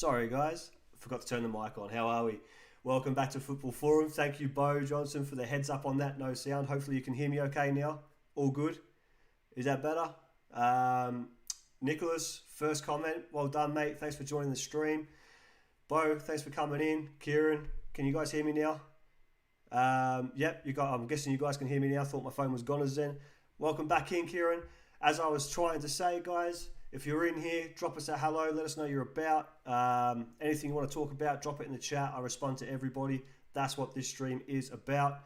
Sorry, guys, forgot to turn the mic on. How are we? Welcome back to Football Forum. Thank you, Bo Johnson, for the heads up on that. No sound. Hopefully, you can hear me okay now. All good. Is that better? Nicholas, first comment. Well done, mate. Thanks for joining the stream. Bo, thanks for coming in. Kieran, can you guys hear me now? Yep, I'm guessing you guys can hear me now. Thought my phone was gone as then. Welcome back in, Kieran. As I was trying to say, guys, if you're in here, drop us a hello. Let us know you're about. Anything you want to talk about, drop it in the chat. I respond to everybody. That's what this stream is about.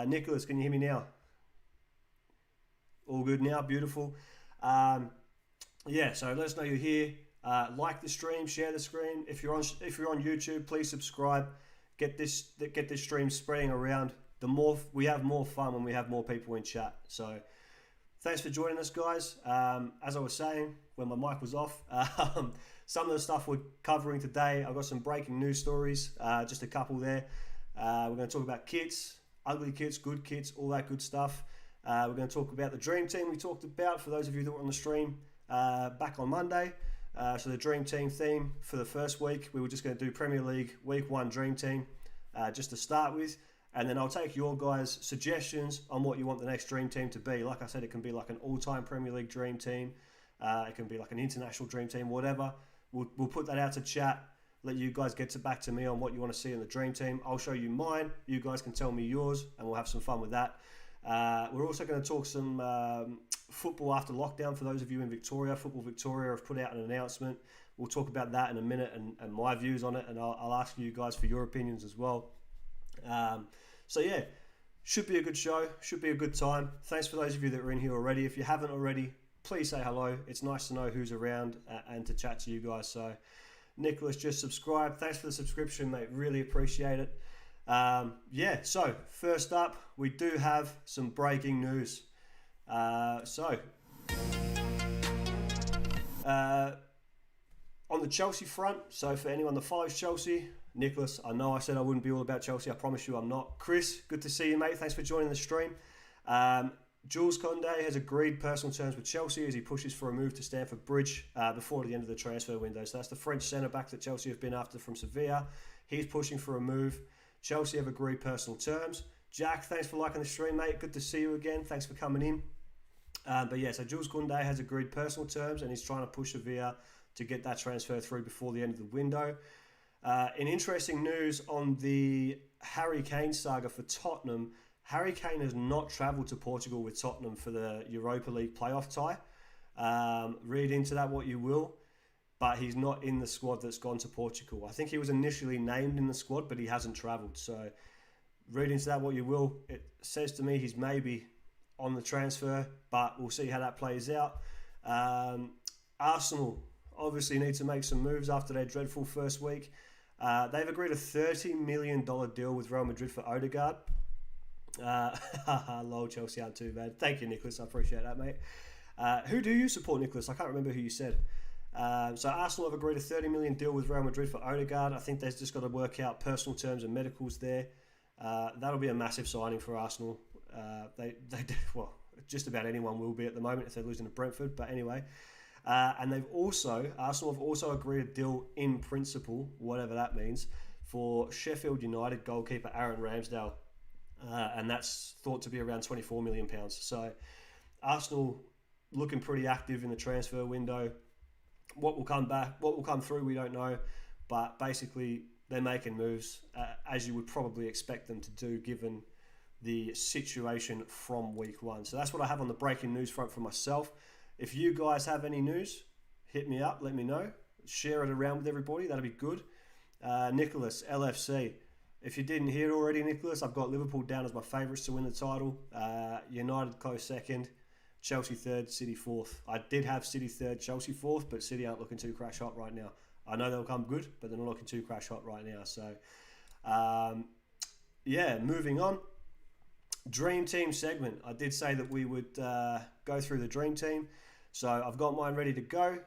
Nicholas, can you hear me now? All good now. Beautiful. Yeah, so let us know you're here. Like the stream, share the screen. If you're on YouTube, please subscribe. Get this stream spreading around. The more we have, more fun when we have more people in chat. So thanks for joining us, guys. As I was saying when my mic was off, some of the stuff we're covering today, I've got some breaking news stories, just a couple there. We're going to talk about kits, ugly kits, good kits, all that good stuff. We're going to talk about the Dream Team we talked about for those of you that were on the stream back on Monday. So the Dream Team theme for the first week, we were just going to do Premier League Week 1 Dream Team just to start with. And then I'll take your guys' suggestions on what you want the next Dream Team to be. Like I said, it can be like an all-time Premier League Dream Team. It can be like an international Dream Team, whatever. We'll put that out to chat. Let you guys get back to me on what you want to see in the Dream Team. I'll show you mine. You guys can tell me yours, and we'll have some fun with that. We're also going to talk some football after lockdown for those of you in Victoria. Football Victoria have put out an announcement. We'll talk about that in a minute and my views on it, and I'll ask you guys for your opinions as well. So yeah, should be a good show, should be a good time. Thanks for those of you that are in here already. If you haven't already, please say hello. It's nice to know who's around and to chat to you guys. So Nicholas, just subscribe. Thanks for the subscription, mate. Really appreciate it. Yeah, so first up, we do have some breaking news. On the Chelsea front, so for anyone that follows Chelsea, Nicholas, I know I said I wouldn't be all about Chelsea. I promise you I'm not. Chris, good to see you, mate. Thanks for joining the stream. Jules Koundé has agreed personal terms with Chelsea as he pushes for a move to Stamford Bridge before the end of the transfer window. So that's the French centre-back that Chelsea have been after from Sevilla. He's pushing for a move. Chelsea have agreed personal terms. Jack, thanks for liking the stream, mate. Good to see you again. Thanks for coming in. But yeah, so Jules Koundé has agreed personal terms and he's trying to push Sevilla to get that transfer through before the end of the window. In interesting news on the Harry Kane saga for Tottenham, Harry Kane has not travelled to Portugal with Tottenham for the Europa League playoff tie. Read into that what you will, but he's not in the squad that's gone to Portugal. I think he was initially named in the squad, but he hasn't travelled. So read into that what you will. It says to me he's maybe on the transfer, but we'll see how that plays out. Arsenal obviously need to make some moves after their dreadful first week. They've agreed a $30 million deal with Real Madrid for Odegaard. Lol, Chelsea aren't too bad. Thank you, Nicholas. I appreciate that, mate. Who do you support, Nicholas? I can't remember who you said. So Arsenal have agreed a $30 million deal with Real Madrid for Odegaard. I think they've just got to work out personal terms and medicals there. That'll be a massive signing for Arsenal. Well, just about anyone will be at the moment if they're losing to Brentford. But anyway. And Arsenal have also agreed a deal in principle, whatever that means, for Sheffield United goalkeeper Aaron Ramsdale. And that's thought to be around £24 million. So Arsenal looking pretty active in the transfer window. What will come through, we don't know. But basically, they're making moves, as you would probably expect them to do, given the situation from week 1. So that's what I have on the breaking news front for myself. If you guys have any news, hit me up, let me know. Share it around with everybody, that'd be good. Nicholas, LFC. If you didn't hear it already, Nicholas, I've got Liverpool down as my favourites to win the title. United close second, Chelsea third, City fourth. I did have City third, Chelsea fourth, but City aren't looking too crash hot right now. I know they'll come good, but they're not looking too crash hot right now. So, yeah, moving on. Dream Team segment. I did say that we would go through the Dream Team. So I've got mine ready to go.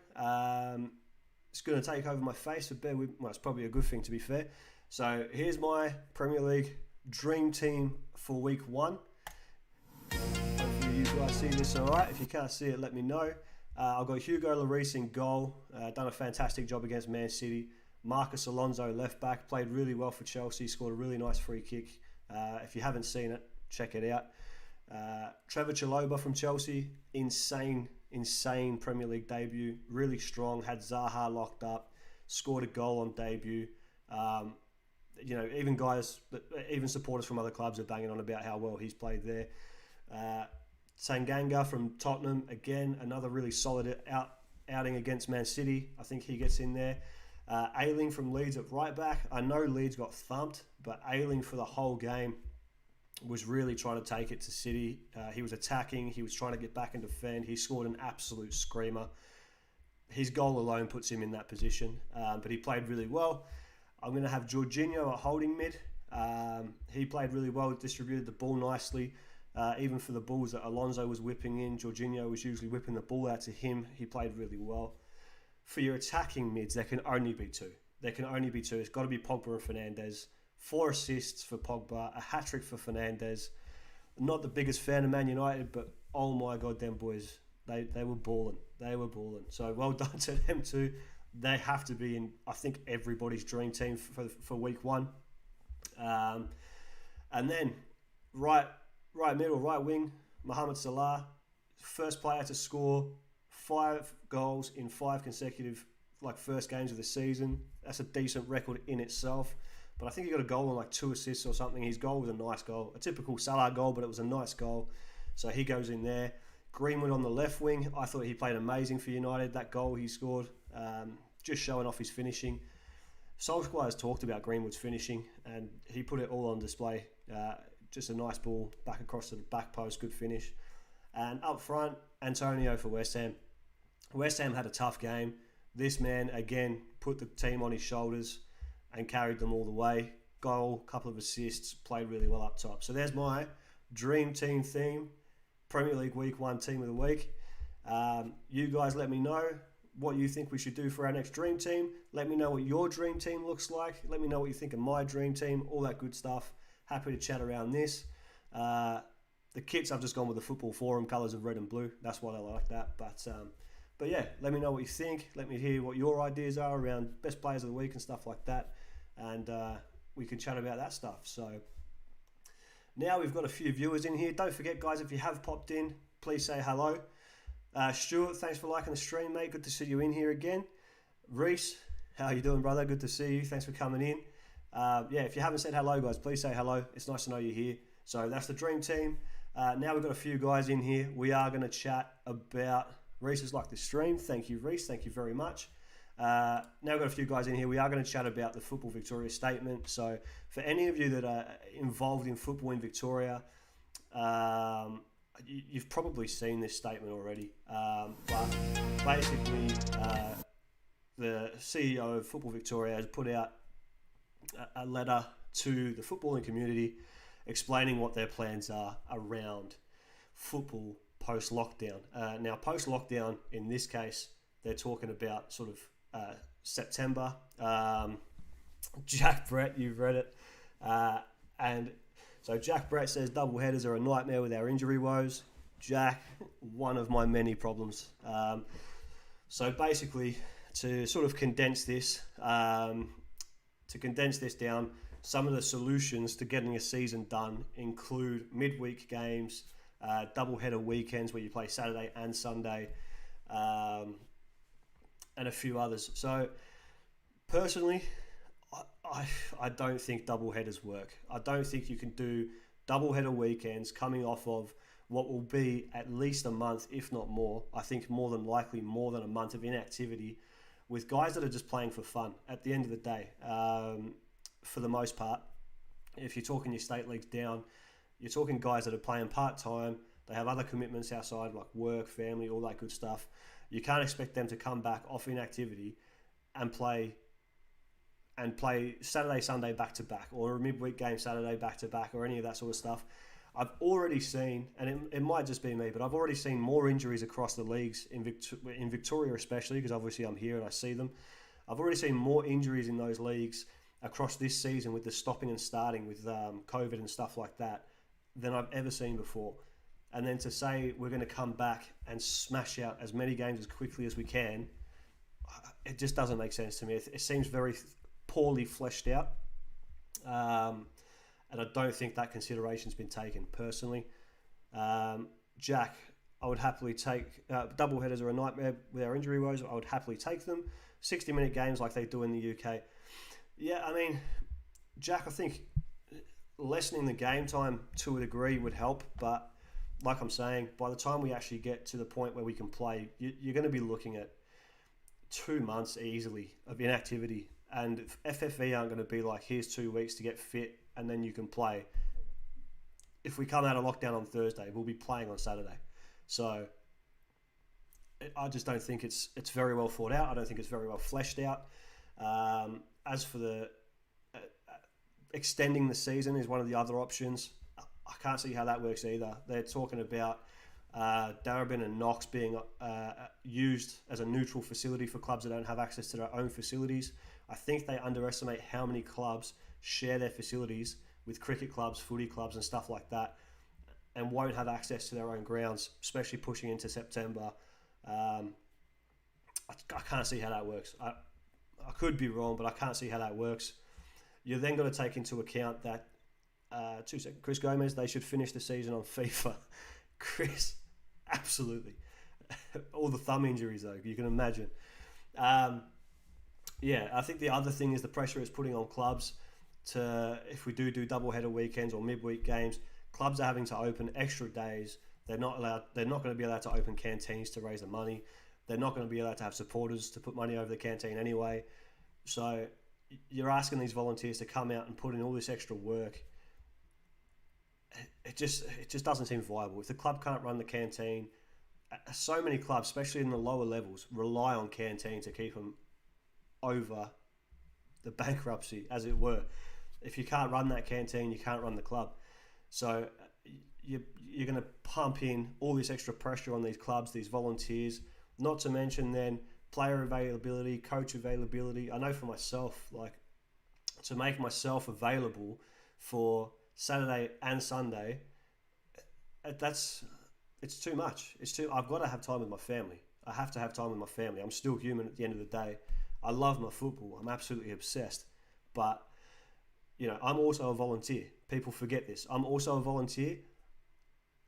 It's going to take over my face, but it's probably a good thing to be fair. So here's my Premier League Dream Team for Week 1. Hopefully you guys see this all right. If you can't see it, let me know. I've got Hugo Lloris in goal. Done a fantastic job against Man City. Marcus Alonso, left back, played really well for Chelsea, scored a really nice free kick. If you haven't seen it, check it out. Trevor Chalobah from Chelsea, insane Premier League debut, really strong, had Zaha locked up, scored a goal on debut. Even supporters from other clubs are banging on about how well he's played there. Tanganga from Tottenham, again, another really solid outing against Man City. I think he gets in there. Ayling from Leeds at right back. I know Leeds got thumped, but Ayling for the whole game was really trying to take it to City. He was attacking. He was trying to get back and defend. He scored an absolute screamer. His goal alone puts him in that position, but he played really well. I'm going to have Jorginho at holding mid. He played really well, distributed the ball nicely. Even for the balls that Alonso was whipping in, Jorginho was usually whipping the ball out to him. He played really well. For your attacking mids, there can only be two. It's got to be Pogba and Fernandes. 4 assists for Pogba, a hat-trick for Fernandes. Not the biggest fan of Man United, but oh my God, them boys, they were balling. So well done to them too. They have to be in, I think, everybody's dream team for week 1. And then right middle, right wing, Mohamed Salah, first player to score 5 goals in 5 consecutive first games of the season. That's a decent record in itself. But I think he got a goal and 2 assists or something. His goal was a nice goal. A typical Salah goal, but it was a nice goal. So he goes in there. Greenwood on the left wing. I thought he played amazing for United. That goal he scored, just showing off his finishing. Solskjaer has talked about Greenwood's finishing, and he put it all on display. Just a nice ball back across to the back post. Good finish. And up front, Antonio for West Ham. West Ham had a tough game. This man, again, put the team on his shoulders and carried them all the way. Goal, couple of assists, played really well up top. So there's my dream team theme. Premier League Week 1 Team of the Week. You guys let me know what you think we should do for our next dream team. Let me know what your dream team looks like. Let me know what you think of my dream team. All that good stuff. Happy to chat around this. The kits, I've just gone with the Football Forum colours of red and blue. That's why I like that. But yeah, let me know what you think. Let me hear what your ideas are around best players of the week and stuff like that. And we can chat about that stuff. So now we've got a few viewers in here. Don't forget, guys, if you have popped in, please say hello. Stuart, thanks for liking the stream, mate. Good to see you in here again. Reese, how you doing, brother? Good to see you. Thanks for coming in. If you haven't said hello, guys, please say hello. It's nice to know you're here. So that's the dream team. Now we've got a few guys in here. We are going to chat about... Reese has liked the stream. Thank you, Reese. Thank you very much. Now we've got a few guys in here. We are going to chat about the Football Victoria statement. So for any of you that are involved in football in Victoria, you've probably seen this statement already. But basically, the CEO of Football Victoria has put out a letter to the footballing community explaining what their plans are around football post-lockdown. Now, post-lockdown, in this case, they're talking about sort of September. Jack Brett, you've read it. And so Jack Brett says double headers are a nightmare with our injury woes. Jack, one of my many problems. So basically, to sort of condense this down, some of the solutions to getting a season done include midweek games, double-header weekends where you play Saturday and Sunday, and a few others. So, personally, I don't think double-headers work. I don't think you can do double-header weekends coming off of what will be at least a month, if not more. I think more than likely more than a month of inactivity with guys that are just playing for fun at the end of the day. For the most part, if you're talking your state leagues down, you're talking guys that are playing part-time. They have other commitments outside like work, family, all that good stuff. You can't expect them to come back off inactivity and play Saturday, Sunday back-to-back, or a midweek game Saturday back-to-back, or any of that sort of stuff. I've already seen, and it might just be me, but I've already seen more injuries across the leagues, in Victoria especially, because obviously I'm here and I see them. I've already seen more injuries in those leagues across this season with the stopping and starting with COVID and stuff like that than I've ever seen before. And then to say we're going to come back and smash out as many games as quickly as we can, it just doesn't make sense to me. It seems very poorly fleshed out. And I don't think that consideration's been taken personally. Jack, I would happily take double headers are a nightmare with our injury woes. I would happily take them. 60-minute games like they do in the UK. Yeah, I mean, Jack, I think lessening the game time to a degree would help, but like I'm saying, by the time we actually get to the point where we can play, you're going to be looking at 2 months easily of inactivity, and FFV aren't going to be like, here's 2 weeks to get fit and then you can play. If we come out of lockdown on Thursday, we'll be playing on Saturday. So I just don't think it's very well thought out. I don't think it's very well fleshed out. As for the extending the season is one of the other options. I can't see how that works either. They're talking about Darebin and Knox being used as a neutral facility for clubs that don't have access to their own facilities. I think they underestimate how many clubs share their facilities with cricket clubs, footy clubs and stuff like that, and won't have access to their own grounds, especially pushing into September. I can't see how that works. I could be wrong, but I can't see how that works. You're then got to take into account that 2 seconds. Chris Gomez, they should finish the season on FIFA. Chris, absolutely. All the thumb injuries, though, you can imagine. Yeah, I think the other thing is the pressure it's putting on clubs to, if we do double-header weekends or midweek games, clubs are having to open extra days. They're not going to be allowed to open canteens to raise the money. They're not going to be allowed to have supporters to put money over the canteen anyway. So you're asking these volunteers to come out and put in all this extra work. It just doesn't seem viable. If the club can't run the canteen, so many clubs, especially in the lower levels, rely on canteen to keep them over the bankruptcy, as it were. If you can't run that canteen, you can't run the club. So you're going to pump in all this extra pressure on these clubs, these volunteers, not to mention then player availability, coach availability. I know for myself, like, to make myself available for Saturday and Sunday, it's too much. I've got to have time with my family. I have to have time with my family. I'm still human at the end of the day. I love my football. I'm absolutely obsessed. But, I'm also a volunteer. People forget this. I'm also a volunteer.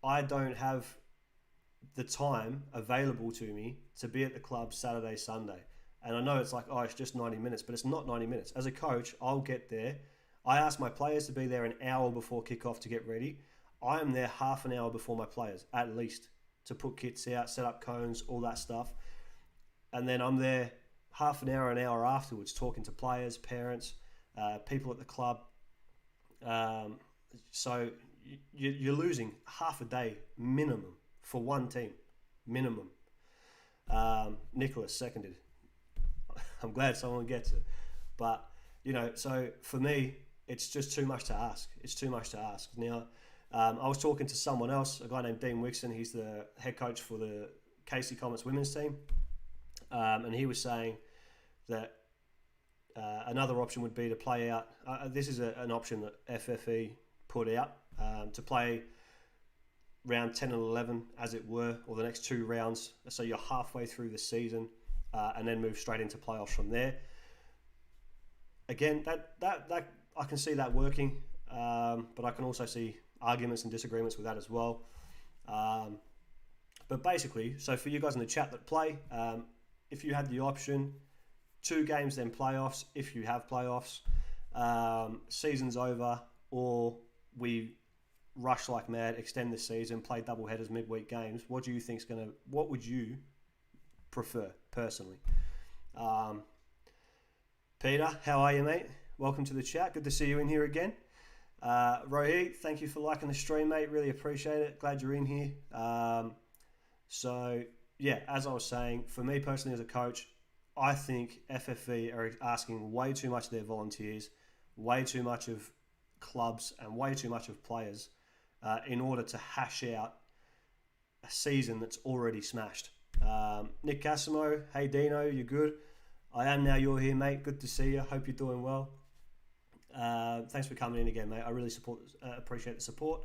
I don't have the time available to me to be at the club Saturday, Sunday. And I know it's like, it's just 90 minutes, but it's not 90 minutes. As a coach, I'll get there. I ask my players to be there an hour before kickoff to get ready. I am there half an hour before my players, at least, to put kits out, set up cones, all that stuff. And then I'm there half an hour afterwards, talking to players, parents, people at the club. So you're losing half a day minimum for one team, minimum. Nicholas seconded. I'm glad someone gets it. But, so for me, it's just too much to ask. It's too much to ask. Now, I was talking to someone else, a guy named Dean Wixon. He's the head coach for the Casey Comets women's team. And he was saying that another option would be to play out. This is an option that FFE put out, to play round 10 and 11, as it were, or the next 2 rounds. So you're halfway through the season, and then move straight into playoffs from there. Again, that I can see that working, but I can also see arguments and disagreements with that as well. But basically, so for you guys in the chat that play, if you had the option, 2 games then playoffs, if you have playoffs, season's over, or we rush like mad, extend the season, play double headers, midweek games, what would you prefer personally? Peter, how are you, mate? Welcome to the chat. Good to see you in here again. Rohit, thank you for liking the stream, mate. Really appreciate it. Glad you're in here. So, yeah, as I was saying, for me personally as a coach, I think FFV are asking way too much of their volunteers, way too much of clubs, and way too much of players in order to hash out a season that's already smashed. Nick Casimo, hey Dino, you good? I am now, you're here, mate. Good to see you. Hope you're doing well. Thanks for coming in again, mate. I really appreciate the support.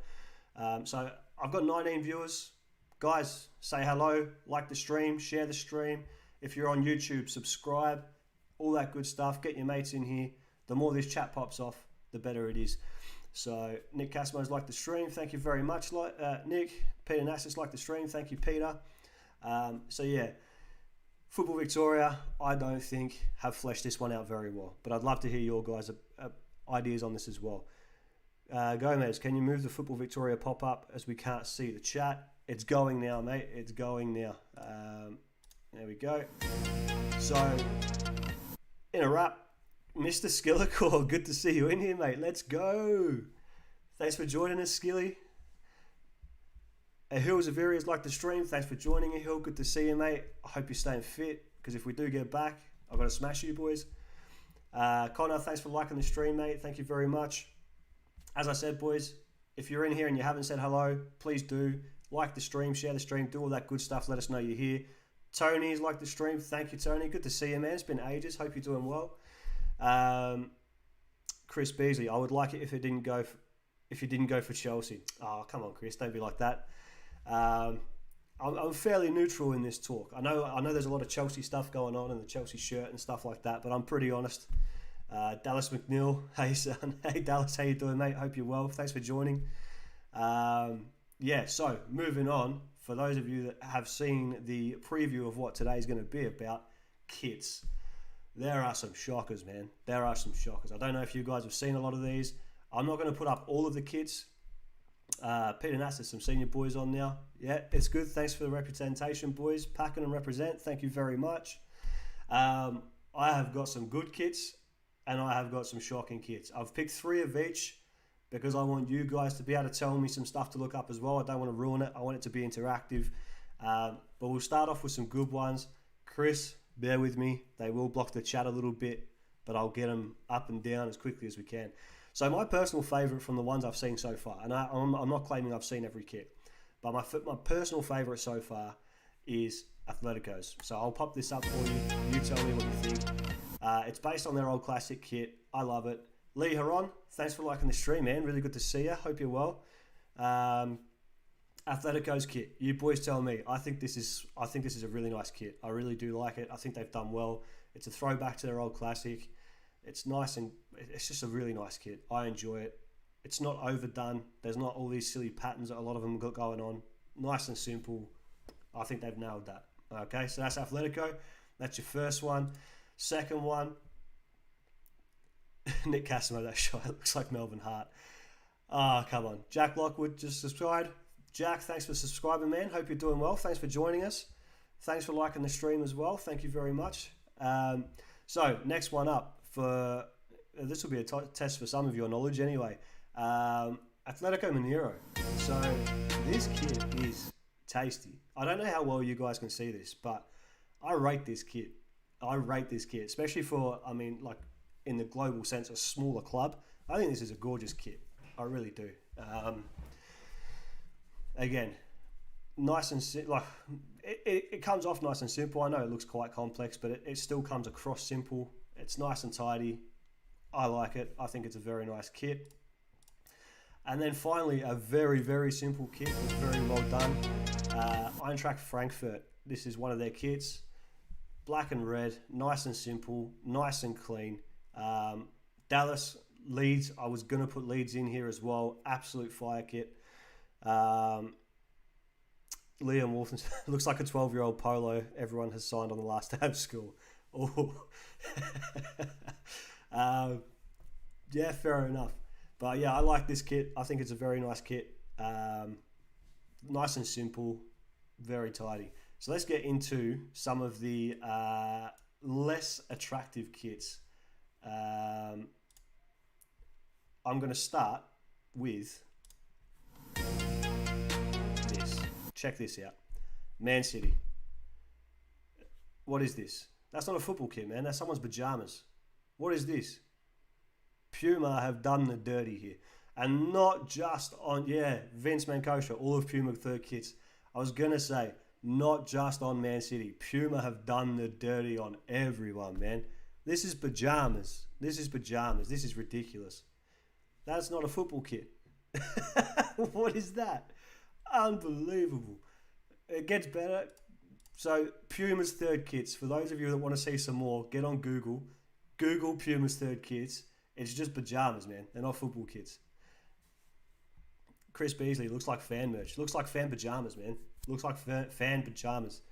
So I've got 19 viewers. Guys, say hello, like the stream, share the stream. If you're on YouTube, subscribe, all that good stuff. Get your mates in here. the more this chat pops off, the better it is. So Nick Casimo's liked the stream. Thank you very much, Nick. Peter Nassis liked the stream. Thank you, Peter. So yeah, Football Victoria, I don't think have fleshed this one out very well, but I'd love to hear your guys' ideas on this as well. Gomez, can you move the Football Victoria pop-up as we can't see the chat? It's going now, mate. It's going now. There we go. So, in a wrap, Mr. Skillicore, good to see you in here, mate. Let's go. Thanks for joining us, Skilly. Hill Zaviria's like the stream. Thanks for joining me, Hill. Good to see you, mate. I hope you're staying fit, because if we do get back, I've got to smash you, boys. Connor, thanks for liking the stream, mate. Thank you very much. As I said, boys, if you're in here and you haven't said hello, please do. Like the stream, share the stream, do all that good stuff. Let us know you're here. Tony's like the stream. Thank you, Tony. Good to see you, man. It's been ages. Hope you're doing well. Chris Beasley, I would like it if you didn't go for Chelsea. Oh, come on, Chris. Don't be like that. I'm fairly neutral in this talk. I know there's a lot of Chelsea stuff going on and the Chelsea shirt and stuff like that, but I'm pretty honest. Dallas McNeil, hey son, hey Dallas, how you doing, mate? Hope you're well. Thanks for joining. So moving on, for those of you that have seen the preview of what today's going to be about, kits. There are some shockers, man. There are some shockers. I don't know if you guys have seen a lot of these. I'm not going to put up all of the kits. Peter Nass, there's some senior boys on now. Yeah, it's good. Thanks for the representation, boys. Packing and represent. Thank you very much. I have got some good kits and I have got some shocking kits. I've picked 3 of each because I want you guys to be able to tell me some stuff to look up as well. I don't want to ruin it. I want it to be interactive. But we'll start off with some good ones. Chris, bear with me. They will block the chat a little bit, but I'll get them up and down as quickly as we can. So my personal favourite from the ones I've seen so far, and I'm not claiming I've seen every kit, but my personal favourite so far is Atletico's. So I'll pop this up for you. You tell me what you think. It's based on their old classic kit. I love it. Lee Heron, thanks for liking the stream, man. Really good to see you. Hope you're well. Atletico's kit. You boys tell me. I think this is a really nice kit. I really do like it. I think they've done well. It's a throwback to their old classic. It's nice and it's just a really nice kit. I enjoy it. It's not overdone. There's not all these silly patterns that a lot of them got going on. Nice and simple. I think they've nailed that. Okay, so that's Atletico. That's your first one. Second one, Nick Casimo, that shot looks like Melvin Hart. Come on. Jack Lockwood just subscribed. Jack, thanks for subscribing, man. Hope you're doing well. Thanks for joining us. Thanks for liking the stream as well. Thank you very much. So, next one up. This will be a test for some of your knowledge anyway. Atletico Mineiro. So, this kit is tasty. I don't know how well you guys can see this, but I rate this kit. Especially for, in the global sense, a smaller club. I think this is a gorgeous kit. I really do. Again, nice and it comes off nice and simple. I know it looks quite complex, but it still comes across simple. It's nice and tidy. I like it. I think it's a very nice kit. And then finally, a very, very simple kit, but very well done. Eintracht Frankfurt. This is one of their kits. Black and red, nice and simple, nice and clean. Dallas, Leeds. I was going to put Leeds in here as well. Absolute fire kit. Liam Wolfen looks like a 12-year-old polo everyone has signed on the last day of school. Oh. Yeah, fair enough. But yeah, I like this kit. I think it's a very nice kit. Nice and simple, very tidy. So let's get into some of the less attractive kits. I'm going to start with this. Check this out. Man City. What is this? That's not a football kit, man. That's someone's pajamas. What is this? Puma have done the dirty here. And not just on, Vince Mancocha, all of Puma third kits. I was going to say, not just on Man City. Puma have done the dirty on everyone, man. This is pajamas. This is ridiculous. That's not a football kit. What is that? Unbelievable. It gets better. So, Puma's third kits. For those of you that want to see some more, get on Google. Google Puma's third kits. It's just pajamas, man. They're not football kits. Chris Beasley looks like fan merch. Looks like fan pajamas, man. Looks like fan pajamas.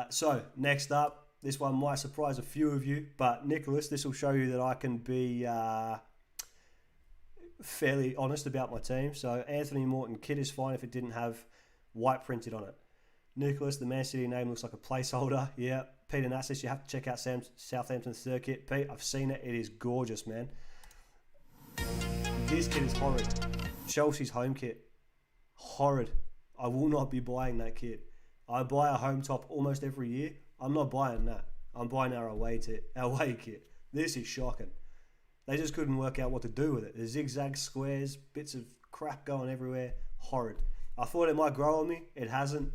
So, next up, this one might surprise a few of you, but Nicholas, this will show you that I can be fairly honest about my team. So, Anthony Morton kit is fine if it didn't have white printed on it. Nicholas, the Man City name looks like a placeholder. Yeah. Peter Nasis, you have to check out Southampton's third kit. Pete, I've seen it. It is gorgeous, man. This kit is horrid. Chelsea's home kit. Horrid. I will not be buying that kit. I buy a home top almost every year. I'm not buying that. I'm buying our away kit. This is shocking. They just couldn't work out what to do with it. The zigzag squares, bits of crap going everywhere. Horrid. I thought it might grow on me. It hasn't.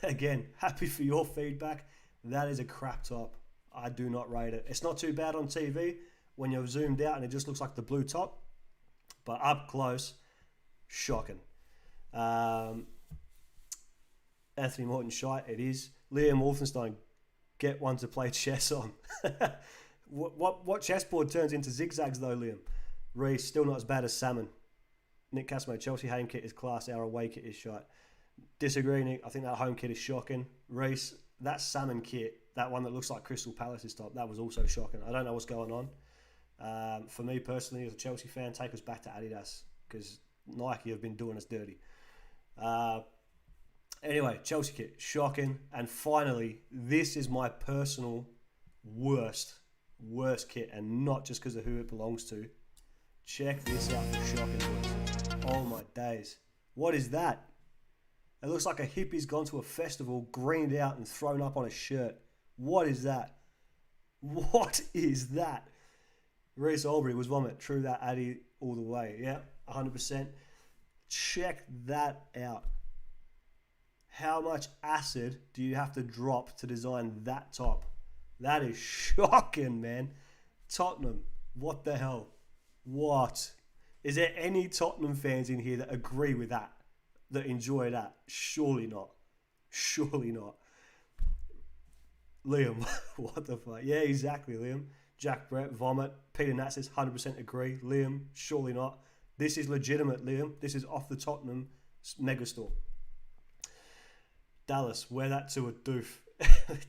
Again, happy for your feedback. That is a crap top. I do not rate it. It's not too bad on TV when you're zoomed out and it just looks like the blue top. But up close, shocking. Anthony Morton shite, it is. Liam Wolfenstein, get one to play chess on. What chessboard turns into zigzags though, Liam? Reese, still not as bad as Salmon. Nick Casimo, Chelsea home kit is class, our away kit is shite. Disagree, Nick. I think that home kit is shocking. Reese, that Salmon kit, that one that looks like Crystal Palace's top, that was also shocking. I don't know what's going on. For me personally, as a Chelsea fan, take us back to Adidas because Nike have been doing us dirty. Anyway, Chelsea kit, shocking. And finally, this is my personal worst kit, and not just because of who it belongs to. Check this out for shocking, boys. Oh my days. What is that? It looks like a hippie's gone to a festival, greened out and thrown up on a shirt. What is that? What is that? Reece Albury was vomit. True that, Addy, all the way. Yeah, 100%. Check that out. How much acid do you have to drop to design that top? That is shocking, man. Tottenham, what the hell? What? Is there any Tottenham fans in here that agree with that? That enjoy that? Surely not. Surely not. Liam, what the fuck? Yeah, exactly, Liam. Jack Brett, vomit. Peter Natzis, 100% agree. Liam, surely not. This is legitimate, Liam. This is off the Tottenham megastore. Dallas, wear that to a doof.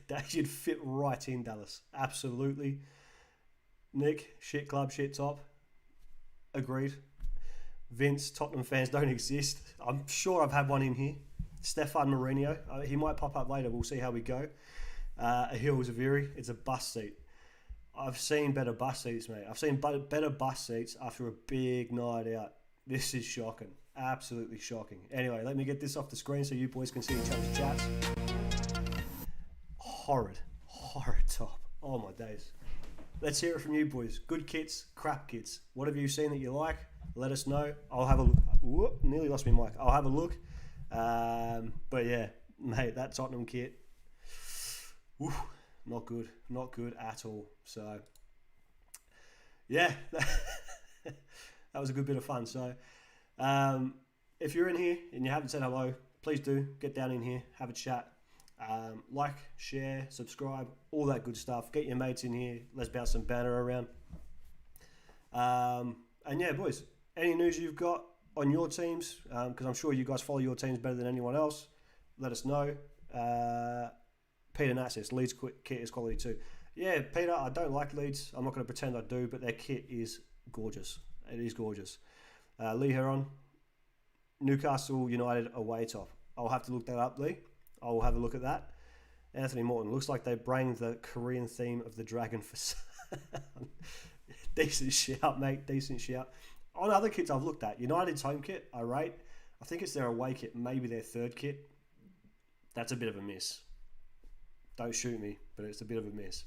That should fit right in, Dallas. Absolutely. Nick, shit club, shit top. Agreed. Vince, Tottenham fans don't exist. I'm sure I've had one in here. Stefan Mourinho. He might pop up later. We'll see how we go. A Hills Aviri. It's a bus seat. I've seen better bus seats, mate. I've seen better bus seats after a big night out. This is shocking. Absolutely shocking. Anyway, let me get this off the screen so you boys can see each other's chats. Horrid top. Oh my days. Let's hear it from you boys. Good kits, crap kits. What have you seen that you like? Let us know. I'll have a look. Whoop, nearly lost my mic. I'll have a look. But yeah, mate, that Tottenham kit, whew, not good. Not good at all. So, yeah, that was a good bit of fun. So, if you're in here and you haven't said hello, please do get down in here, have a chat. Like, share, subscribe, all that good stuff. Get your mates in here. Let's bounce some banter around. And yeah, boys, any news you've got on your teams, because I'm sure you guys follow your teams better than anyone else, let us know. Peter Natzis, Leeds kit is quality too. Yeah, Peter, I don't like Leeds. I'm not going to pretend I do, but their kit is gorgeous. It is gorgeous. Lee Heron, Newcastle United away top. I'll have to look that up, Lee. I'll have a look at that. Anthony Morton, looks like they bring the Korean theme of the dragon for decent shout, mate. Decent shout. On other kits I've looked at, United's home kit, I rate. I think it's their away kit, maybe their third kit. That's a bit of a miss. Don't shoot me, but it's a bit of a miss.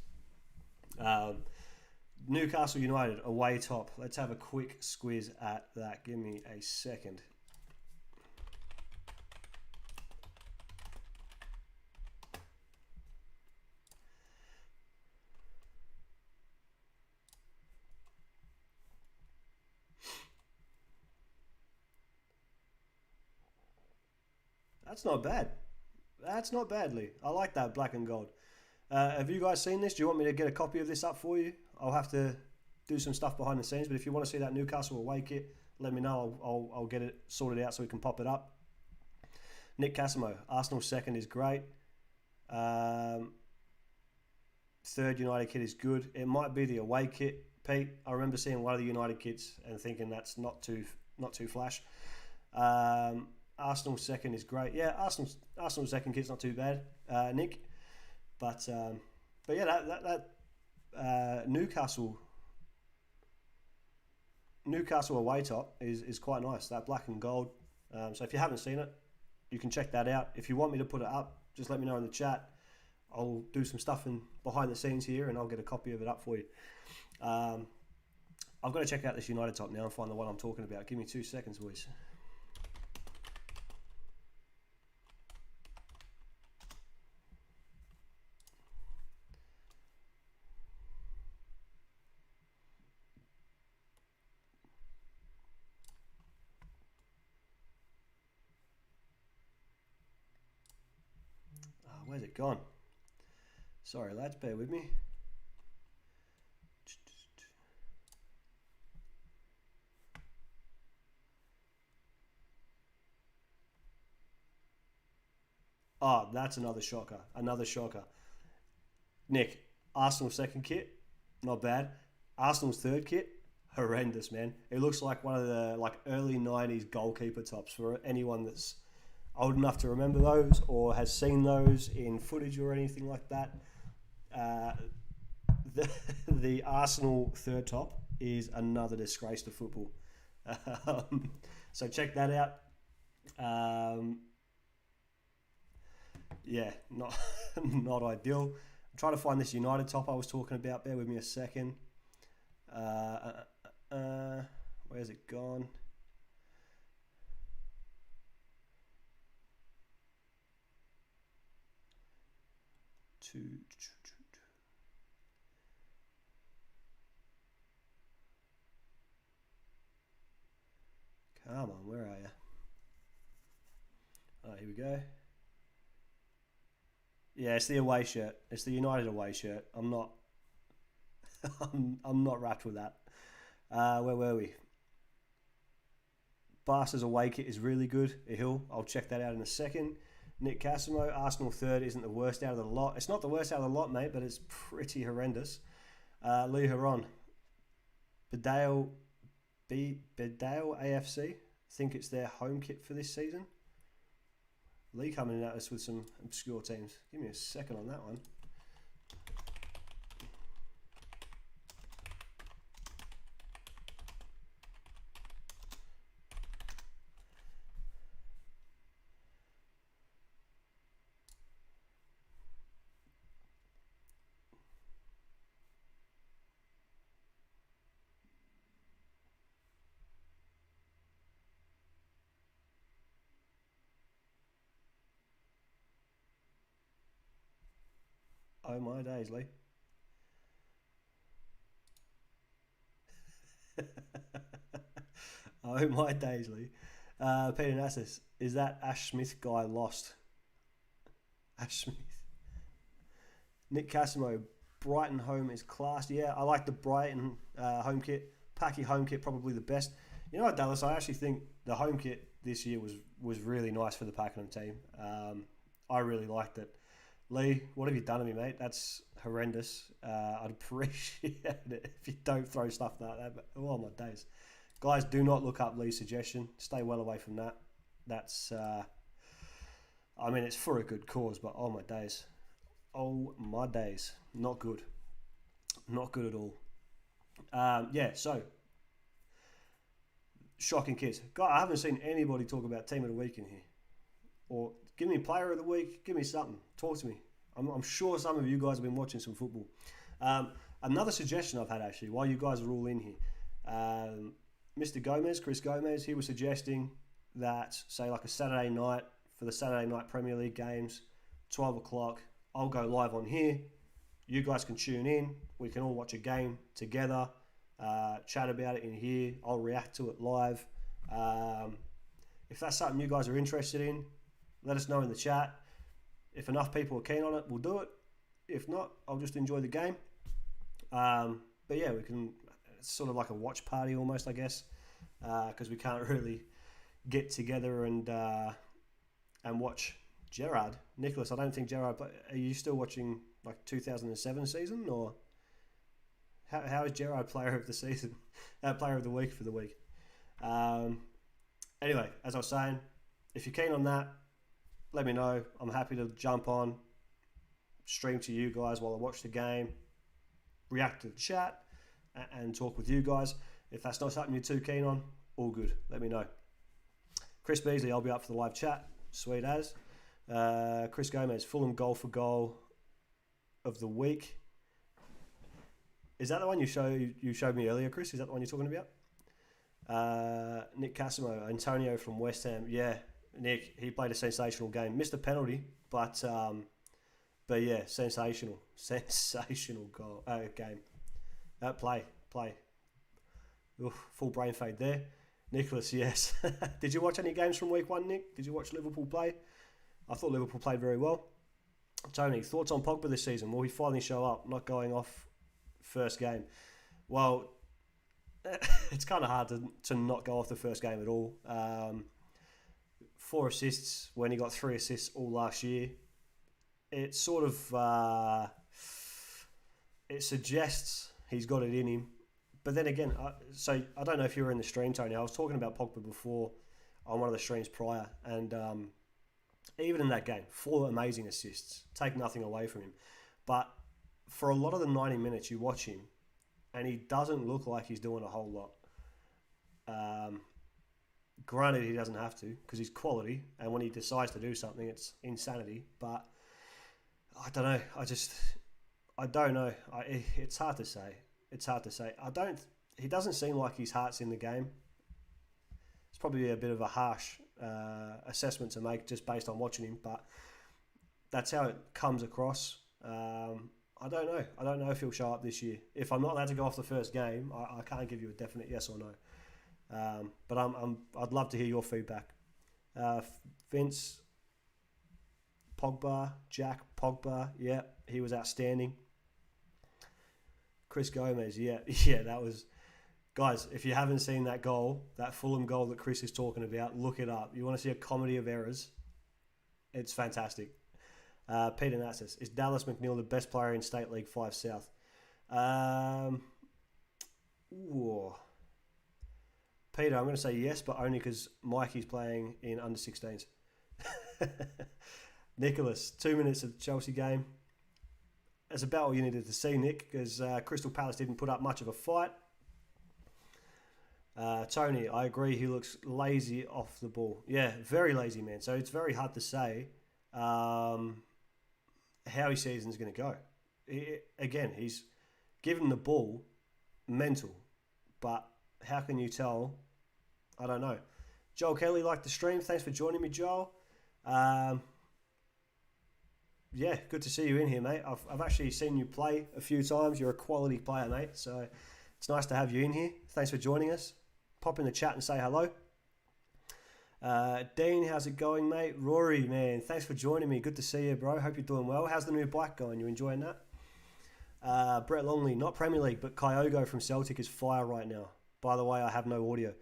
Newcastle United away top. Let's have a quick squiz at that. Give me a second. That's not bad. That's not bad, Lee. I like that black and gold. Have you guys seen this? Do you want me to get a copy of this up for you? I'll have to do some stuff behind the scenes. But if you want to see that Newcastle away kit, let me know. I'll get it sorted out so we can pop it up. Nick Casimo, Arsenal second is great. Third United kit is good. It might be the away kit, Pete. I remember seeing one of the United kits and thinking that's not too flash. Arsenal second is great. Yeah, Arsenal second kit's not too bad, Nick. But yeah, that Newcastle away top is quite nice. That black and gold. So if you haven't seen it, you can check that out. If you want me to put it up, just let me know in the chat. I'll do some stuff behind the scenes here, and I'll get a copy of it up for you. I've got to check out this United top now and find the one I'm talking about. Give me 2 seconds, boys. Where's it gone? Sorry, lads, bear with me. Oh, that's another shocker. Another shocker. Nick, Arsenal's second kit, not bad. Arsenal's third kit, horrendous, man. It looks like one of the early 90s goalkeeper tops for anyone that's old enough to remember those or has seen those in footage or anything like that. The Arsenal third top is another disgrace to football. So check that out. Yeah, not ideal. I'm trying to find this United top I was talking about. Bear with me a second. Where's it gone? Come on, where are you? Oh, here we go. Yeah, it's the away shirt. It's the United away shirt. I'm not I'm not wrapped with that. Where were we? Barca's away kit is really good. A Hill. I'll check that out in a second. Nick Casimo, Arsenal third isn't the worst out of the lot. It's not the worst out of the lot, mate, but it's pretty horrendous. Lee Heron, Bedale AFC. I think it's their home kit for this season. Lee coming at us with some obscure teams. Give me a second on that one. Oh my days, Lee. Oh my days, Lee. Peter Nassis, is that Ash Smith guy lost? Ash Smith. Nick Casimo, Brighton home is class. Yeah, I like the Brighton home kit. Packy home kit, probably the best. You know what, Dallas? I actually think the home kit this year was really nice for the Pakenham team. I really liked it. Lee, what have you done to me, mate? That's horrendous. I'd appreciate it if you don't throw stuff like that. But, oh, my days. Guys, do not look up Lee's suggestion. Stay well away from that. That's, I mean, it's for a good cause, but oh, my days. Oh, my days. Not good. Not good at all. Yeah, so, shocking kits. God, I haven't seen anybody talk about Team of the Week in here. Or give me Player of the Week. Give me something. Talk to me. I'm sure some of you guys have been watching some football. Another suggestion I've had actually, while you guys are all in here, Mr. Gomez, Chris Gomez, he was suggesting that, say, like a Saturday night for the Saturday night Premier League games, 12 o'clock, I'll go live on here. You guys can tune in. We can all watch a game together, chat about it in here. I'll react to it live. If that's something you guys are interested in, let us know in the chat. If enough people are keen on it, we'll do it. If not, I'll just enjoy the game. But yeah, we can it's sort of like a watch party almost, I guess, because we can't really get together and watch Gerard. Nicholas, I don't think Gerard. Are you still watching like 2007 season, or how is Gerard player of the season, player of the week for the week? Anyway, as I was saying, if you're keen on that, let me know. I'm happy to jump on, stream to you guys while I watch the game, react to the chat, and talk with you guys. If that's not something you're too keen on, all good. Let me know. Chris Beasley, I'll be up for the live chat. Sweet as. Chris Gomez, Fulham goal for goal of the week. Is that the one you showed me earlier, Chris? Is that the one you're talking about? Nick Casimo, Antonio from West Ham. Yeah, Nick, he played a sensational game. Missed a penalty, but yeah, sensational goal game. Play. Oof, full brain fade there. Nicholas, yes. Did you watch any games from week 1, Nick? Did you watch Liverpool play? I thought Liverpool played very well. Tony, thoughts on Pogba this season? Will he finally show up, not going off first game? Well, it's kind of hard to not go off the first game at all. 4 assists when he got 3 assists all last year. It sort of it suggests he's got it in him. But then again, so I don't know if you were in the stream, Tony. I was talking about Pogba before on one of the streams prior, and even in that game, 4 amazing assists, take nothing away from him. But for a lot of the 90 minutes, you watch him, and he doesn't look like he's doing a whole lot. Granted, he doesn't have to because he's quality, and when he decides to do something, it's insanity. But I don't know. I don't know. It's hard to say. He doesn't seem like his heart's in the game. It's probably a bit of a harsh assessment to make just based on watching him, but that's how it comes across. I don't know. I don't know if he'll show up this year. If I'm not allowed to go off the first game, I can't give you a definite yes or no. But I'd love to hear your feedback. Vince, Jack Pogba, yeah, he was outstanding. Chris Gomez, yeah, that was... Guys, if you haven't seen that goal, that Fulham goal that Chris is talking about, look it up. You want to see a comedy of errors? It's fantastic. Peter Natsis, is Dallas McNeil the best player in State League 5 South? Peter, I'm going to say yes, but only because Mikey's playing in under 16s. Nicholas, 2 minutes of the Chelsea game. That's about all you needed to see, Nick, because Crystal Palace didn't put up much of a fight. Tony, I agree, he looks lazy off the ball. Yeah, very lazy, man. So it's very hard to say how his season's going to go. Again, he's given the ball mental, but how can you tell? I don't know. Joel Kelly liked the stream. Thanks for joining me, Joel. Yeah, good to see you in here, mate. I've actually seen you play a few times. You're a quality player, mate. So it's nice to have you in here. Thanks for joining us. Pop in the chat and say hello. Dean, how's it going, mate? Rory, man, thanks for joining me. Good to see you, bro. Hope you're doing well. How's the new bike going? You enjoying that? Brett Longley, not Premier League, but Kyogo from Celtic is fire right now. By the way, I have no audio.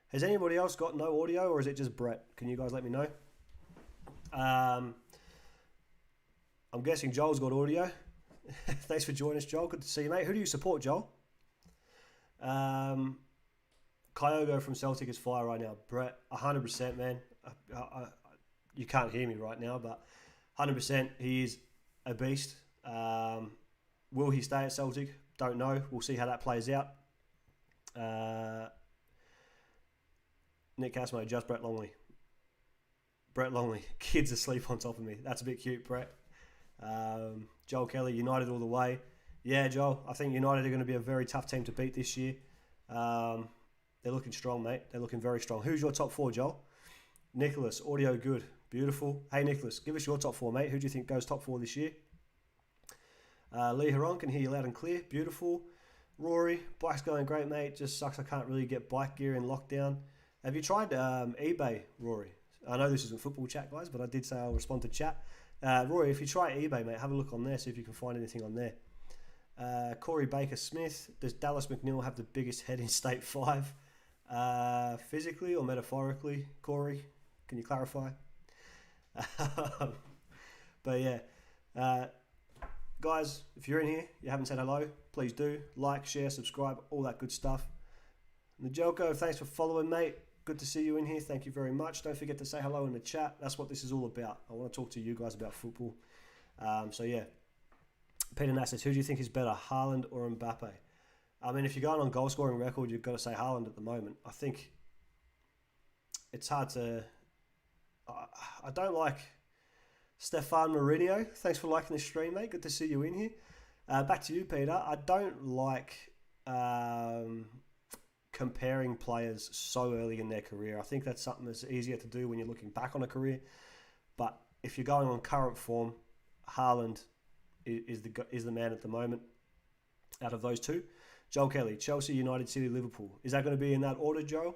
Has anybody else got no audio, or is it just Brett? Can you guys let me know? I'm guessing Joel's got audio. Thanks for joining us, Joel. Good to see you, mate. Who do you support, Joel? Kyogo from Celtic is fire right now. Brett, 100%, man. You can't hear me right now, but 100%, he is a beast. Will he stay at Celtic? Don't know. We'll see how that plays out. Nick Casmo, just Brett Longley. Brett Longley, kids asleep on top of me. That's a bit cute, Brett. Joel Kelly, United all the way. Yeah, Joel, I think United are going to be a very tough team to beat this year. They're looking strong, mate. They're looking very strong. Who's your top 4, Joel? Nicholas, audio good. Beautiful. Hey, Nicholas, give us your top 4, mate. Who do you think goes top 4 this year? Lee Heron, can hear you loud and clear. Beautiful. Rory, bike's going great, mate. Just sucks I can't really get bike gear in lockdown. Have you tried eBay, Rory? I know this isn't football chat, guys, but I did say I'll respond to chat. Rory, if you try eBay, mate, have a look on there, see if you can find anything on there. Corey Baker-Smith. Does Dallas McNeil have the biggest head in State 5? Physically or metaphorically? Corey, can you clarify? But yeah. Guys, if you're in here, you haven't said hello, please do. Like, share, subscribe, all that good stuff. Najelko, thanks for following, mate. Good to see you in here. Thank you very much. Don't forget to say hello in the chat. That's what this is all about. I want to talk to you guys about football. So yeah. Peter Nass says, who do you think is better, Haaland or Mbappe? I mean, if you're going on goal scoring record, you've got to say Haaland at the moment. I think it's hard to... I don't like... Stefan Mourinho, thanks for liking the stream, mate. Good to see you in here. Back to you, Peter. I don't like comparing players so early in their career. I think that's something that's easier to do when you're looking back on a career. But if you're going on current form, Haaland is the man at the moment out of those two. Joel Kelly, Chelsea, United, City, Liverpool. Is that going to be in that order, Joel?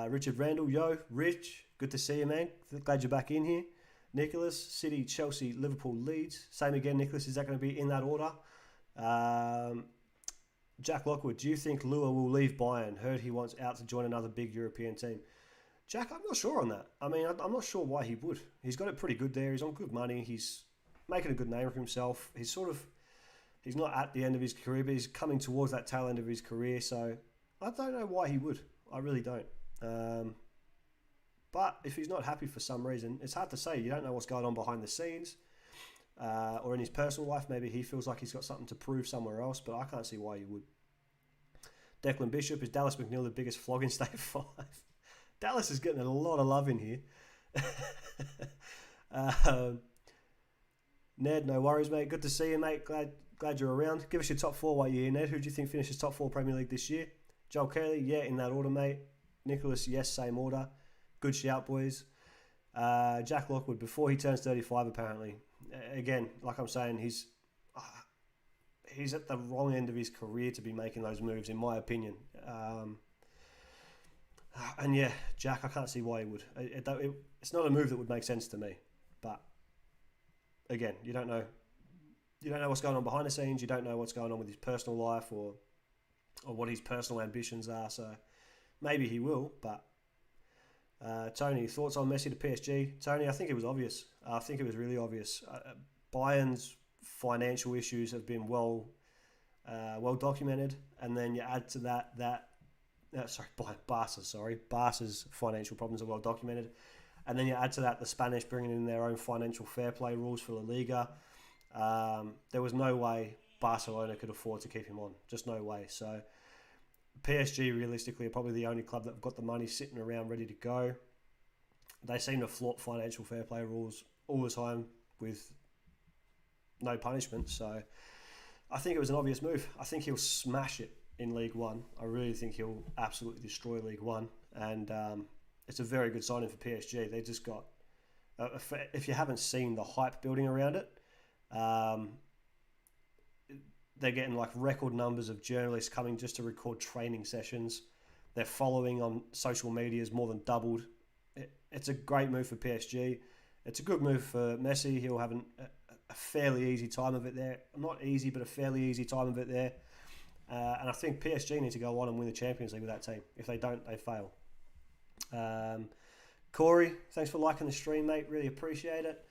Richard Randall, yo, Rich, good to see you, man. Glad you're back in here. Nicholas, City, Chelsea, Liverpool, Leeds. Same again, Nicholas. Is that going to be in that order? Jack Lockwood, do you think Lua will leave Bayern? Heard he wants out to join another big European team. Jack, I'm not sure on that. I mean, I'm not sure why he would. He's got it pretty good there. He's on good money. He's making a good name for himself. He's not at the end of his career, but he's coming towards that tail end of his career. So I don't know why he would. I really don't. But if he's not happy for some reason, it's hard to say. You don't know what's going on behind the scenes or in his personal life. Maybe he feels like he's got something to prove somewhere else, but I can't see why he would. Declan Bishop, is Dallas McNeil the biggest flog in State 5? Dallas is getting a lot of love in here. Ned, no worries, mate. Good to see you, mate. Glad you're around. Give us your top 4 while you're here, Ned. Who do you think finishes top 4 Premier League this year? Joel Kelly, yeah, in that order, mate. Nicholas, yes, same order. Good shout, boys. Jack Lockwood, before he turns 35, apparently. Again, like I'm saying, he's at the wrong end of his career to be making those moves, in my opinion. And yeah, Jack, I can't see why he would. It's not a move that would make sense to me. But again, you don't know what's going on behind the scenes. You don't know what's going on with his personal life or what his personal ambitions are. So maybe he will, but. Tony, thoughts on Messi to PSG? Tony, I think it was obvious. I think it was really obvious. Bayern's financial issues have been well documented, and then you add to Barca's financial problems are well documented, and then you add to that the Spanish bringing in their own financial fair play rules for La Liga. There was no way Barcelona could afford to keep him on. Just no way. So. PSG realistically are probably the only club that have got the money sitting around ready to go. They seem to flaunt financial fair play rules all the time with no punishment. So I think it was an obvious move. I think he'll smash it in League One. I really think he'll absolutely destroy League One. And it's a very good signing for PSG. They just got, if you haven't seen the hype building around it, they're getting like record numbers of journalists coming just to record training sessions. Their following on social media has more than doubled. It's a great move for PSG. It's a good move for Messi. He'll have a fairly easy time of it there. Not easy, but a fairly easy time of it there. And I think PSG need to go on and win the Champions League with that team. If they don't, they fail. Corey, thanks for liking the stream, mate. Really appreciate it.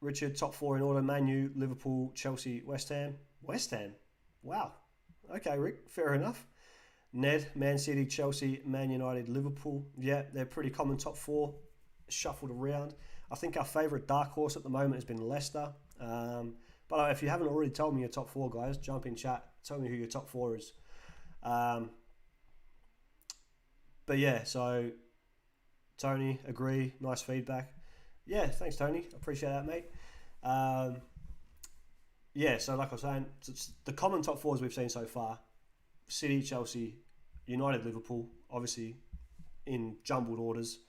Richard, top 4 in order: Man U, Liverpool, Chelsea, West Ham. West Ham? Wow. Okay, Rick, fair enough. Ned, Man City, Chelsea, Man United, Liverpool. Yeah, they're pretty common top 4, shuffled around. I think our favourite dark horse at the moment has been Leicester. But if you haven't already told me your top 4, guys, jump in chat. Tell me who your top 4 is. But yeah, so Tony, agree. Nice feedback. Yeah, thanks, Tony. Appreciate that, mate. Yeah, so like I was saying, the common top 4s we've seen so far: City, Chelsea, United, Liverpool, obviously in jumbled orders.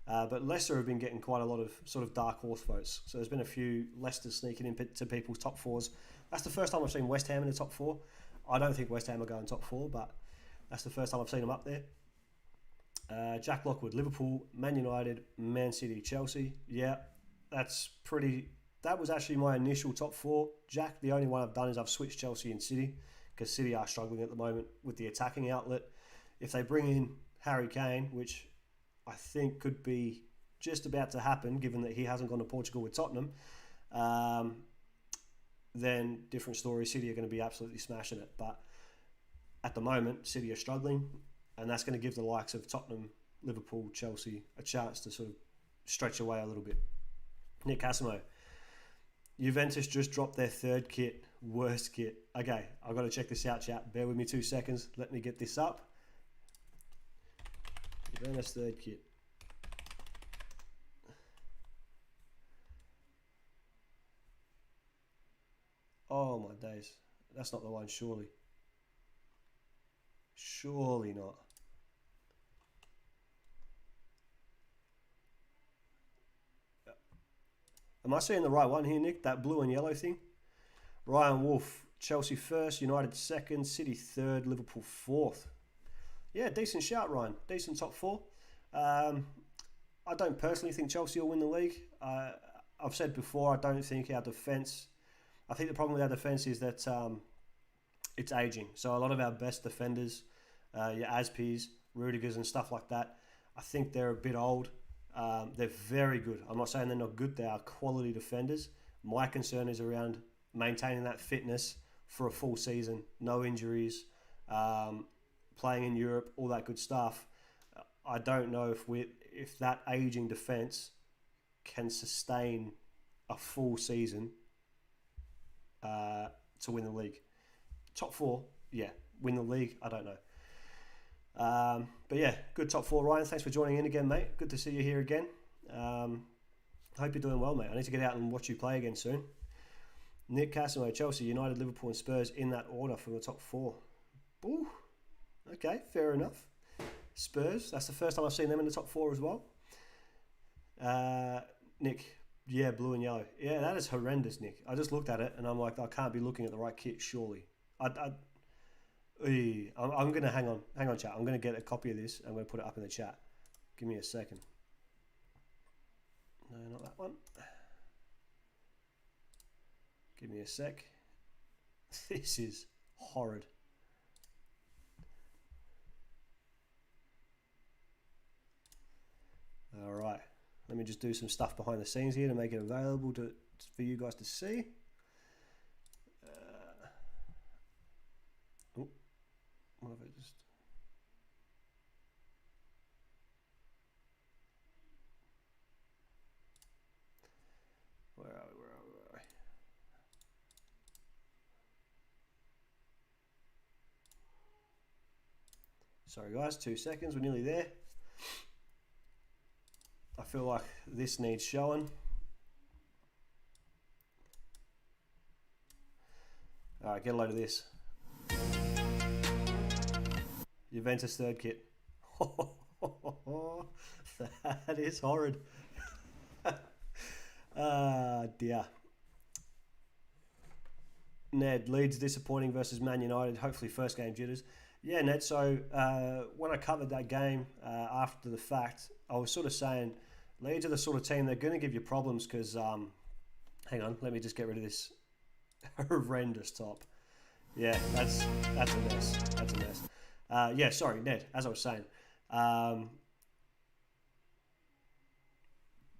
But Leicester have been getting quite a lot of sort of dark horse votes. So there's been a few Leicester sneaking into people's top 4s. That's the first time I've seen West Ham in the top 4. I don't think West Ham are going top 4, but that's the first time I've seen them up there. Jack Lockwood, Liverpool, Man United, Man City, Chelsea. Yeah, that's pretty that was actually my initial top four. Jack, the only one I've done is I've switched Chelsea and City because City are struggling at the moment with the attacking outlet. If they bring in Harry Kane, which I think could be just about to happen given that he hasn't gone to Portugal with Tottenham, then different story. City are going to be absolutely smashing it. But at the moment, City are struggling, and that's going to give the likes of Tottenham, Liverpool, Chelsea a chance to sort of stretch away a little bit. Nick Casimo, Juventus just dropped their third kit, worst kit. Okay, I've got to check this out, chat. Bear with me 2 seconds. Let me get this up. Juventus third kit. Oh my days. That's not the one, surely. Surely not. Am I seeing the right one here, Nick? That blue and yellow thing? Ryan Wolf, Chelsea first, United second, City third, Liverpool fourth. Yeah, decent shout, Ryan. Decent top four. I don't personally think Chelsea will win the league. I've said before, I don't think our defence... I think the problem with our defence is that it's ageing. So a lot of our best defenders, your Aspis, Rudigers and stuff like that, I think they're a bit old. They're very good. I'm not saying they're not good. They are quality defenders. My concern is around maintaining that fitness for a full season, no injuries, playing in Europe, all that good stuff. I don't know if that aging defence can sustain a full season to win the league. Top four, yeah. Win the league, I don't know. But yeah, good top four, Ryan. Thanks for joining in again, mate. Good to see you here again. Hope you're doing well, mate. I need to get out and watch you play again soon. Nick Casimo, Chelsea, United, Liverpool and Spurs in that order for the top four. Ooh, okay, fair enough. Spurs, that's the first time I've seen them in the top four as well. Nick, yeah, blue and yellow. Yeah, that is horrendous, Nick. I just looked at it and I'm like, I can't be looking at the right kit, surely. I'm going to hang on, chat. I'm going to get a copy of this. I'm going to put it up in the chat. Give me a second. No, not that one. Give me a sec. This is horrid. All right. Let me just do some stuff behind the scenes here to make it available for you guys to see. What if I just... Where are we? Sorry guys, 2 seconds, we're nearly there. I feel like this needs showing. Alright, get a load of this. Juventus third kit. That is horrid. Dear. Ned, Leeds disappointing versus Man United. Hopefully first game jitters. Yeah, Ned, so when I covered that game after the fact, I was sort of saying Leeds are the sort of team they're going to give you problems because, hang on, let me just get rid of this horrendous top. Yeah, that's a mess. That's a mess. Yeah, sorry, Ned, as I was saying.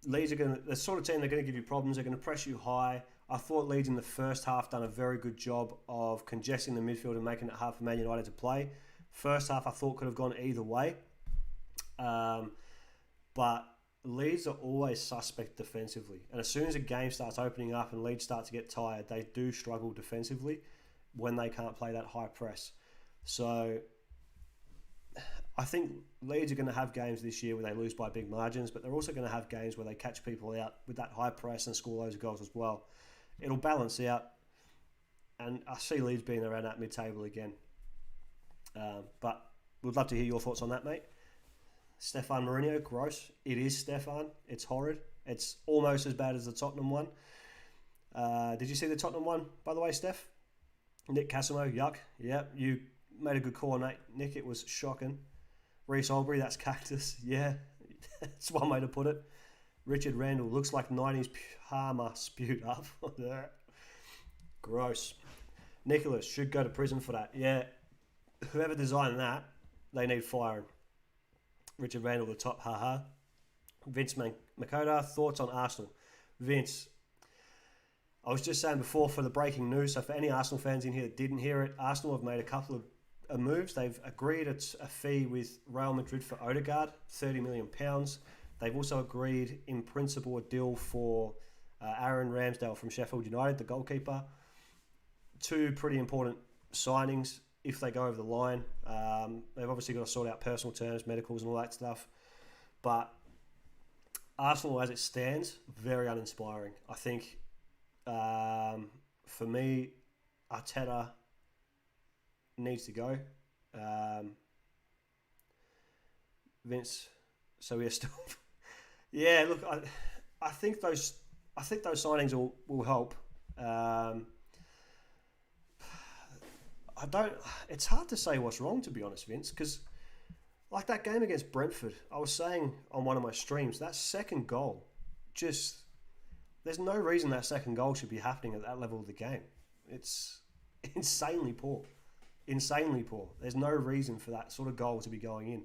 Leeds are the sort of team they're going to give you problems. They're going to press you high. I thought Leeds in the first half done a very good job of congesting the midfield and making it hard for Man United to play. First half I thought could have gone either way. But Leeds are always suspect defensively. And as soon as a game starts opening up and Leeds start to get tired, they do struggle defensively when they can't play that high press. So I think Leeds are going to have games this year where they lose by big margins, but they're also going to have games where they catch people out with that high press and score loads of goals as well. It'll balance out, and I see Leeds being around that mid-table again. But we'd love to hear your thoughts on that, mate. Stefan Mourinho, gross. It is Stefan. It's horrid. It's almost as bad as the Tottenham one. Did you see the Tottenham one, by the way, Steph? Nick Casimo, yuck. Yep, you made a good call, mate. Nick, it was shocking. Reece Olbury, that's cactus. Yeah, that's one way to put it. Richard Randall looks like 90s Palmer spewed up. Gross. Nicholas should go to prison for that. Yeah, whoever designed that, they need firing. Richard Randall, the top, haha. Vince Makota, thoughts on Arsenal? Vince, I was just saying before for the breaking news, so for any Arsenal fans in here that didn't hear it, Arsenal have made a couple of moves. They've agreed a fee with Real Madrid for Odegaard, £30 million. They've also agreed in principle a deal for Aaron Ramsdale from Sheffield United, the goalkeeper. Two pretty important signings if they go over the line. They've obviously got to sort out personal terms, medicals and all that stuff. But Arsenal as it stands, very uninspiring. I think for me, Arteta needs to go. Vince, so we're still... yeah, look, I think those signings will help. It's hard to say what's wrong, to be honest, Vince, because like that game against Brentford, I was saying on one of my streams, that second goal, there's no reason that second goal should be happening at that level of the game. It's insanely poor. Insanely poor. There's no reason for that sort of goal to be going in.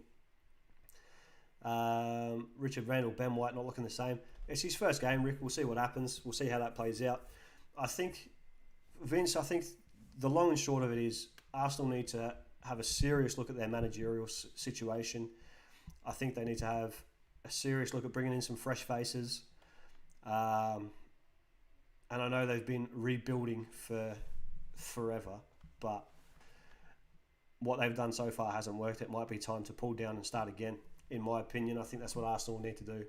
Richard Randall, Ben White not looking the same. It's his first game, Rick. We'll see what happens. We'll see how that plays out. Vince, I think the long and short of it is Arsenal need to have a serious look at their managerial situation. I think they need to have a serious look at bringing in some fresh faces. And I know they've been rebuilding for forever, but what they've done so far hasn't worked. It might be time to pull down and start again, in my opinion. I think that's what Arsenal need to do.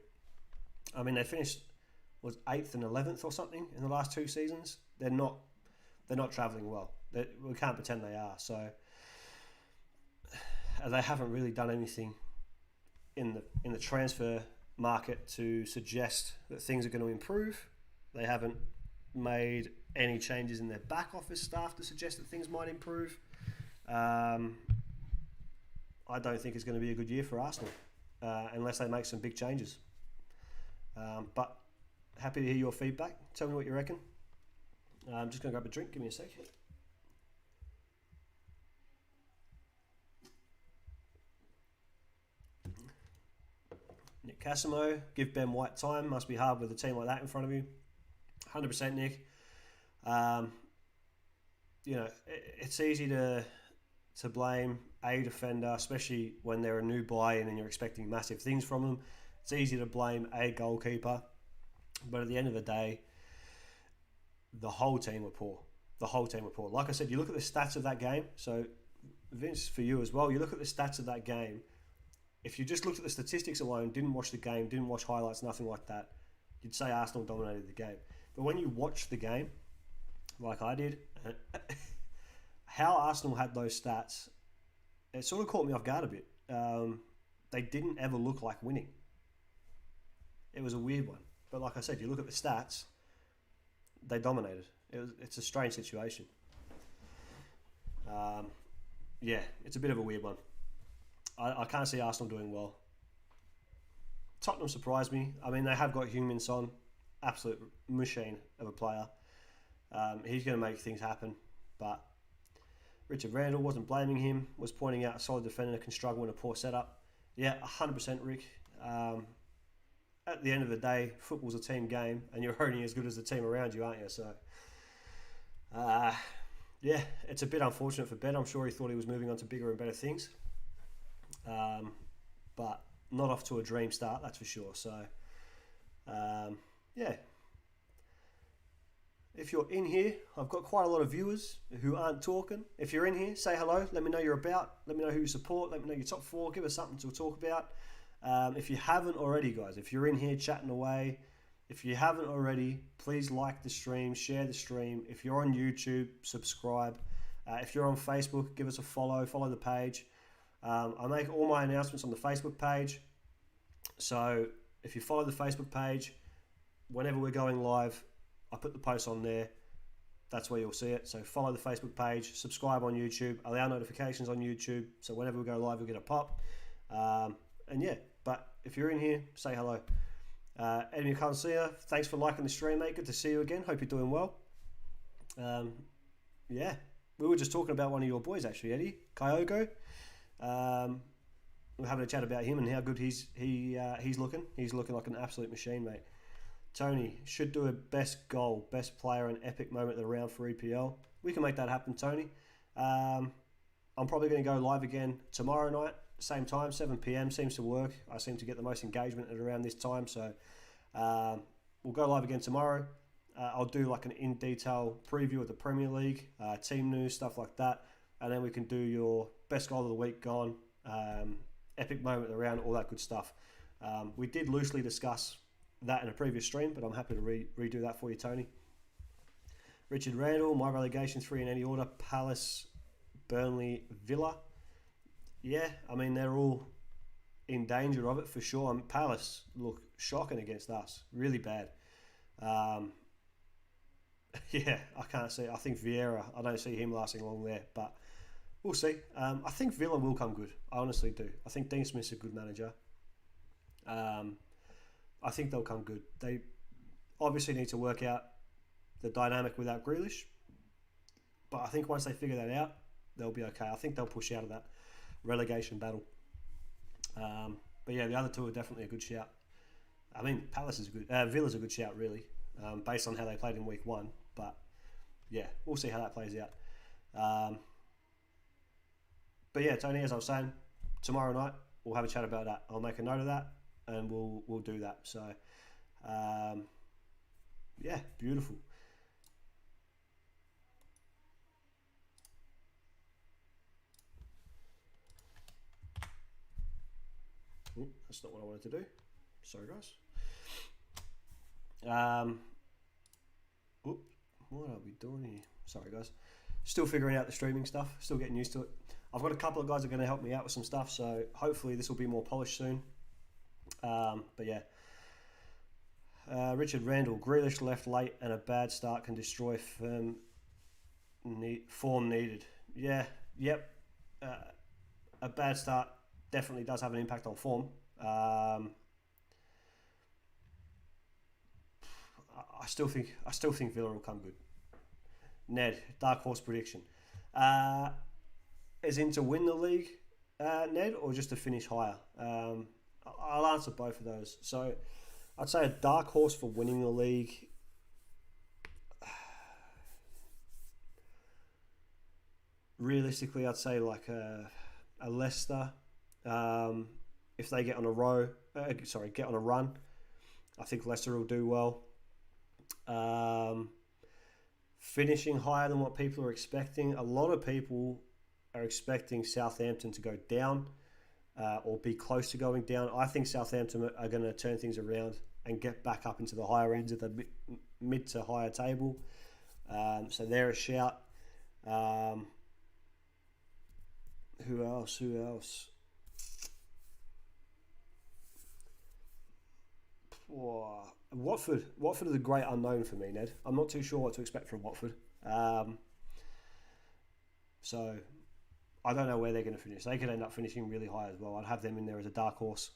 I mean, they finished, 8th and 11th or something in the last two seasons. They're not travelling well. We can't pretend they are. So they haven't really done anything in the transfer market to suggest that things are going to improve. They haven't made any changes in their back office staff to suggest that things might improve. I don't think it's going to be a good year for Arsenal unless they make some big changes. But happy to hear your feedback. Tell me what you reckon. I'm just going to grab a drink. Give me a sec. Nick Casimo, give Ben White time. Must be hard with a team like that in front of you. 100% Nick. It's easy to blame a defender, especially when they're a new buy-in and you're expecting massive things from them. It's easy to blame a goalkeeper. But at the end of the day, the whole team were poor. The whole team were poor. Like I said, you look at the stats of that game. So, Vince, for you as well, you look at the stats of that game. If you just looked at the statistics alone, didn't watch the game, didn't watch highlights, nothing like that, you'd say Arsenal dominated the game. But when you watch the game, like I did, how Arsenal had those stats, it sort of caught me off guard a bit. They didn't ever look like winning. It was a weird one. But like I said, you look at the stats, they dominated. It's a strange situation. It's a bit of a weird one. I can't see Arsenal doing well. Tottenham surprised me. I mean, they have got Heung-min Son, absolute machine of a player. He's going to make things happen. But Richard Randall, wasn't blaming him, was pointing out a solid defender can struggle in a poor setup. Yeah, 100% Rick. At the end of the day, football's a team game, and you're only as good as the team around you, aren't you? So, it's a bit unfortunate for Ben. I'm sure he thought he was moving on to bigger and better things. But not off to a dream start, that's for sure. So, if you're in here, I've got quite a lot of viewers who aren't talking. If you're in here, say hello. Let me know you're about. Let me know who you support. Let me know your top four. Give us something to talk about. If you haven't already, guys, if you're in here chatting away, if you haven't already, please like the stream, share the stream. If you're on YouTube, subscribe. If you're on Facebook, give us a follow the page. I make all my announcements on the Facebook page. So if you follow the Facebook page, whenever we're going live, I put the post on there. That's where you'll see it. So follow the Facebook page, subscribe on YouTube, allow notifications on YouTube. So whenever we go live, you'll get a pop. But if you're in here, say hello. Eddie McCallum, thanks for liking the stream, mate. Good to see you again. Hope you're doing well. Yeah, we were just talking about one of your boys actually, Eddie Kyogo. We're having a chat about him and how good he's looking. He's looking like an absolute machine, mate. Tony should do a best goal, best player, and epic moment of the round for EPL. We can make that happen, Tony. I'm probably going to go live again tomorrow night, same time, 7 p.m. Seems to work. I seem to get the most engagement at around this time, so we'll go live again tomorrow. I'll do like an in-detail preview of the Premier League, team news, stuff like that, and then we can do your best goal of the week gone, epic moment of the round, all that good stuff. We did loosely discuss that in a previous stream, but I'm happy to redo that for you, Tony. Richard Randall, my relegation 3 in any order: Palace, Burnley, Villa. Yeah, I mean, they're all in danger of it for sure. Palace look shocking against us, really bad. Yeah, I can't see. I think Vieira, I don't see him lasting long there, but we'll see. I think Villa will come good. I honestly do. I think Dean Smith's a good manager. I think they'll come good. They obviously need to work out the dynamic without Grealish, but I think once they figure that out, they'll be okay. I think they'll push out of that relegation battle. But yeah, the other two are definitely a good shout. I mean, Palace is a good, Villa's a good shout, really, based on how they played in week 1. But yeah, we'll see how that plays out. But yeah, Tony, as I was saying, tomorrow night we'll have a chat about that. I'll make a note of that, and we'll do that. So yeah, beautiful. That's not what I wanted to do. Sorry, guys. What are we doing here? Sorry, guys. Still figuring out the streaming stuff. Still getting used to it. I've got a couple of guys that are going to help me out with some stuff, so hopefully this will be more polished soon. But yeah. Richard Randall, Grealish left late and a bad start can destroy form needed. Yeah, yep. A bad start definitely does have an impact on form. I still think Villa will come good. Ned, dark horse prediction. Is in to win the league, Ned, or just to finish higher? I'll answer both of those. So I'd say a dark horse for winning the league. Realistically, I'd say like a Leicester. If they get on a run, I think Leicester will do well. Finishing higher than what people are expecting. A lot of people are expecting Southampton to go down or be close to going down. I think Southampton are going to turn things around and get back up into the higher ends of the mid to higher table. So they're a shout. Who else? Watford is a great unknown for me, Ned. I'm not too sure what to expect from Watford. So I don't know where they're going to finish. They could end up finishing really high as well. I'd have them in there as a dark horse.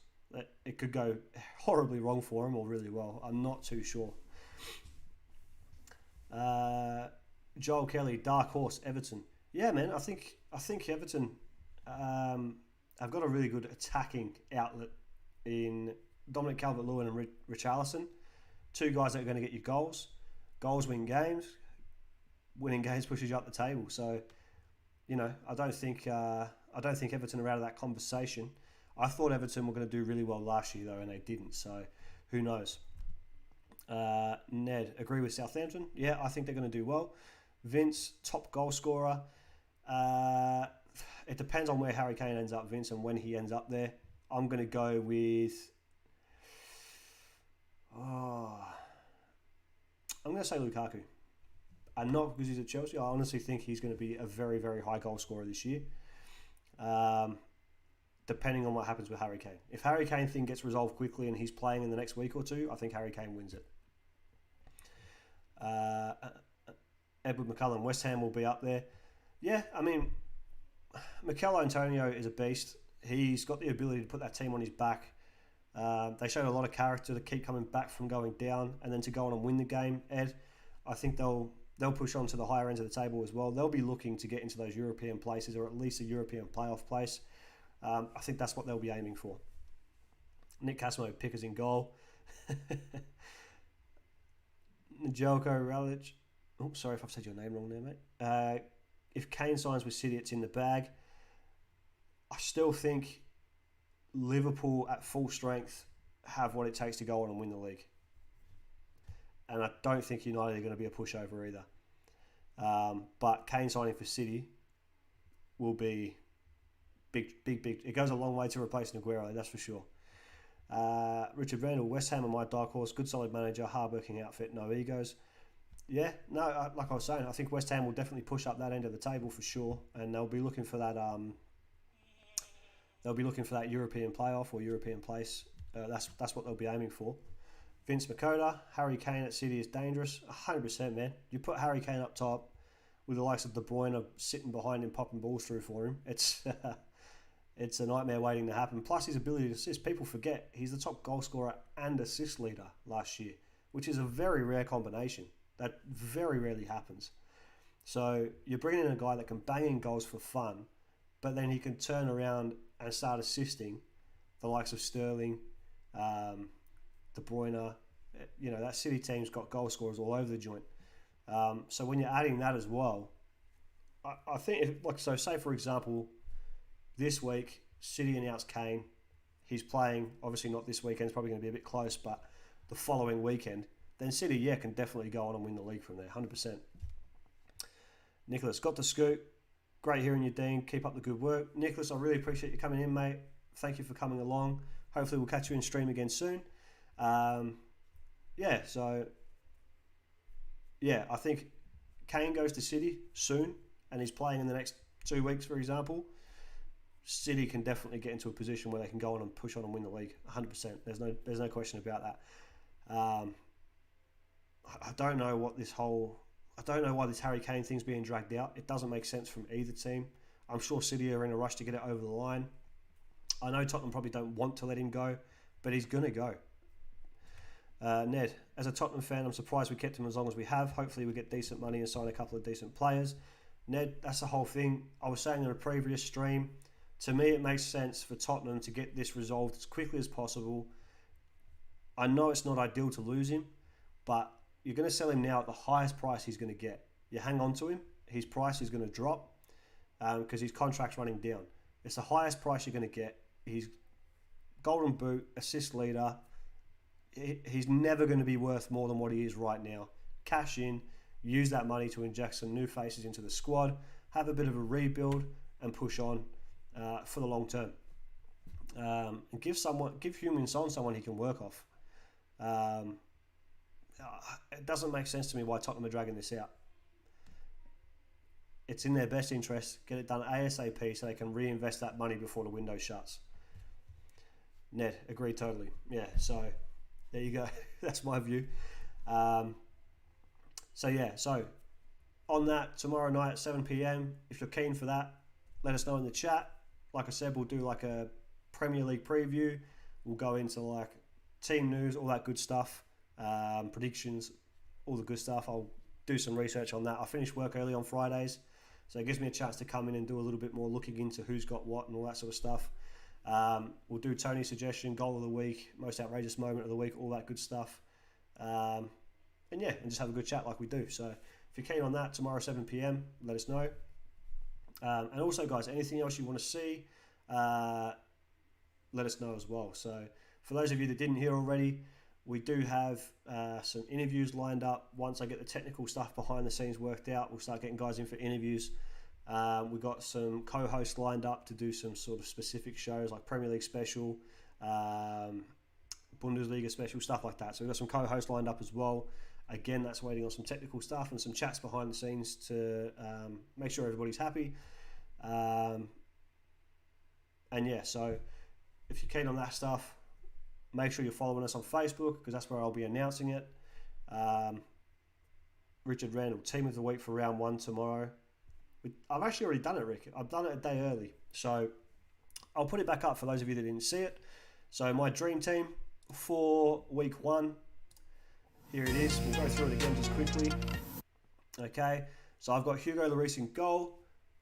It could go horribly wrong for them or really well. I'm not too sure. Joel Kelly, dark horse, Everton. Yeah, man. I think Everton have got a really good attacking outlet in Dominic Calvert-Lewin and Richarlison. Two guys that are going to get you goals. Goals win games. Winning games pushes you up the table. So, you know, I don't think Everton are out of that conversation. I thought Everton were going to do really well last year though, and they didn't. So, who knows? Ned, agree with Southampton. Yeah, I think they're going to do well. Vince, top goal scorer. It depends on where Harry Kane ends up, Vince, and when he ends up there. I'm going to go with... I'm going to say Lukaku. And not because he's at Chelsea. I honestly think he's going to be a very, very high goal scorer this year. Depending on what happens with Harry Kane. If Harry Kane thing gets resolved quickly and he's playing in the next week or two, I think Harry Kane wins it. Edward McCullum, West Ham will be up there. Yeah, I mean, Mikel Antonio is a beast. He's got the ability to put that team on his back They showed a lot of character to keep coming back from going down and then to go on and win the game. Ed, I think they'll push on to the higher ends of the table as well. They'll be looking to get into those European places, or at least a European playoff place. I think that's what they'll be aiming for. Nick Casimo Pickers in goal. Jelko Relic. Oh, sorry if I've said your name wrong there, mate. If Kane signs with City, it's in the bag. I still think Liverpool at full strength have what it takes to go on and win the league. And I don't think United are going to be a pushover either. But Kane signing for City will be big. It goes a long way to replacing Aguero, that's for sure. Richard Randall, West Ham are my dark horse. Good solid manager, hard-working outfit, no egos. Yeah, no, like I was saying, I think West Ham will definitely push up that end of the table for sure, and they'll be looking for that. They'll be looking for that European playoff or European place. That's what they'll be aiming for. Vince Makota, Harry Kane at City is dangerous. 100%, man. You put Harry Kane up top with the likes of De Bruyne sitting behind him, popping balls through for him. It's a nightmare waiting to happen. Plus his ability to assist. People forget he's the top goal scorer and assist leader last year, which is a very rare combination. That very rarely happens. So you're bringing in a guy that can bang in goals for fun, but then he can turn around and start assisting the likes of Sterling, De Bruyne. You know, that City team's got goal scorers all over the joint. So when you're adding that as well, I think, say for example, this week, City announced Kane. He's playing, obviously not this weekend, it's probably going to be a bit close, but the following weekend, then City, can definitely go on and win the league from there, 100%. Nicholas, got the scoop. Great hearing you, Dean. Keep up the good work. Nicholas, I really appreciate you coming in, mate. Thank you for coming along. Hopefully we'll catch you in stream again soon. I think Kane goes to City soon, and he's playing in the next 2 weeks, for example. City can definitely get into a position where they can go on and push on and win the league, 100%. There's no question about that. I don't know why this Harry Kane thing's being dragged out. It doesn't make sense from either team. I'm sure City are in a rush to get it over the line. I know Tottenham probably don't want to let him go, but he's going to go. Ned, as a Tottenham fan, I'm surprised we kept him as long as we have. Hopefully we get decent money and sign a couple of decent players. Ned, that's the whole thing. I was saying in a previous stream, to me it makes sense for Tottenham to get this resolved as quickly as possible. I know it's not ideal to lose him, but you're going to sell him now at the highest price he's going to get. You hang on to him, his price is going to drop because his contract's running down. It's the highest price you're going to get. He's golden boot, assist leader. He's never going to be worth more than what he is right now. Cash in, use that money to inject some new faces into the squad, have a bit of a rebuild, and push on for the long term. And give Heung-min Son someone he can work off. It doesn't make sense to me why Tottenham are dragging this out. It's in their best interest. Get it done ASAP so they can reinvest that money before the window shuts. Ned, agree totally. Yeah, so there you go. That's my view. So on that, tomorrow night at 7 p.m, if you're keen for that, let us know in the chat. Like I said, we'll do like a Premier League preview. We'll go into like team news, all that good stuff, predictions, all the good stuff. I'll do some research on that. I finish work early on Fridays, so it gives me a chance to come in and do a little bit more looking into who's got what and all that sort of stuff. We'll do Tony's suggestion, goal of the week, most outrageous moment of the week, all that good stuff. And just have a good chat like we do. So if you're keen on that, tomorrow 7 p.m, let us know. And also, guys, anything else you want to see, let us know as well. So for those of you that didn't hear already, we do have some interviews lined up. Once I get the technical stuff behind the scenes worked out, we'll start getting guys in for interviews. We've got some co-hosts lined up to do some sort of specific shows like Premier League special, Bundesliga special, stuff like that. So we've got some co-hosts lined up as well. Again, that's waiting on some technical stuff and some chats behind the scenes to make sure everybody's happy. So if you're keen on that stuff, make sure you're following us on Facebook because that's where I'll be announcing it. Richard Randall, team of the week for round 1 tomorrow. I've actually already done it, Rick. I've done it a day early. So I'll put it back up for those of you that didn't see it. So my dream team for week 1, here it is. We'll go through it again just quickly. Okay, so I've got Hugo Lloris in goal,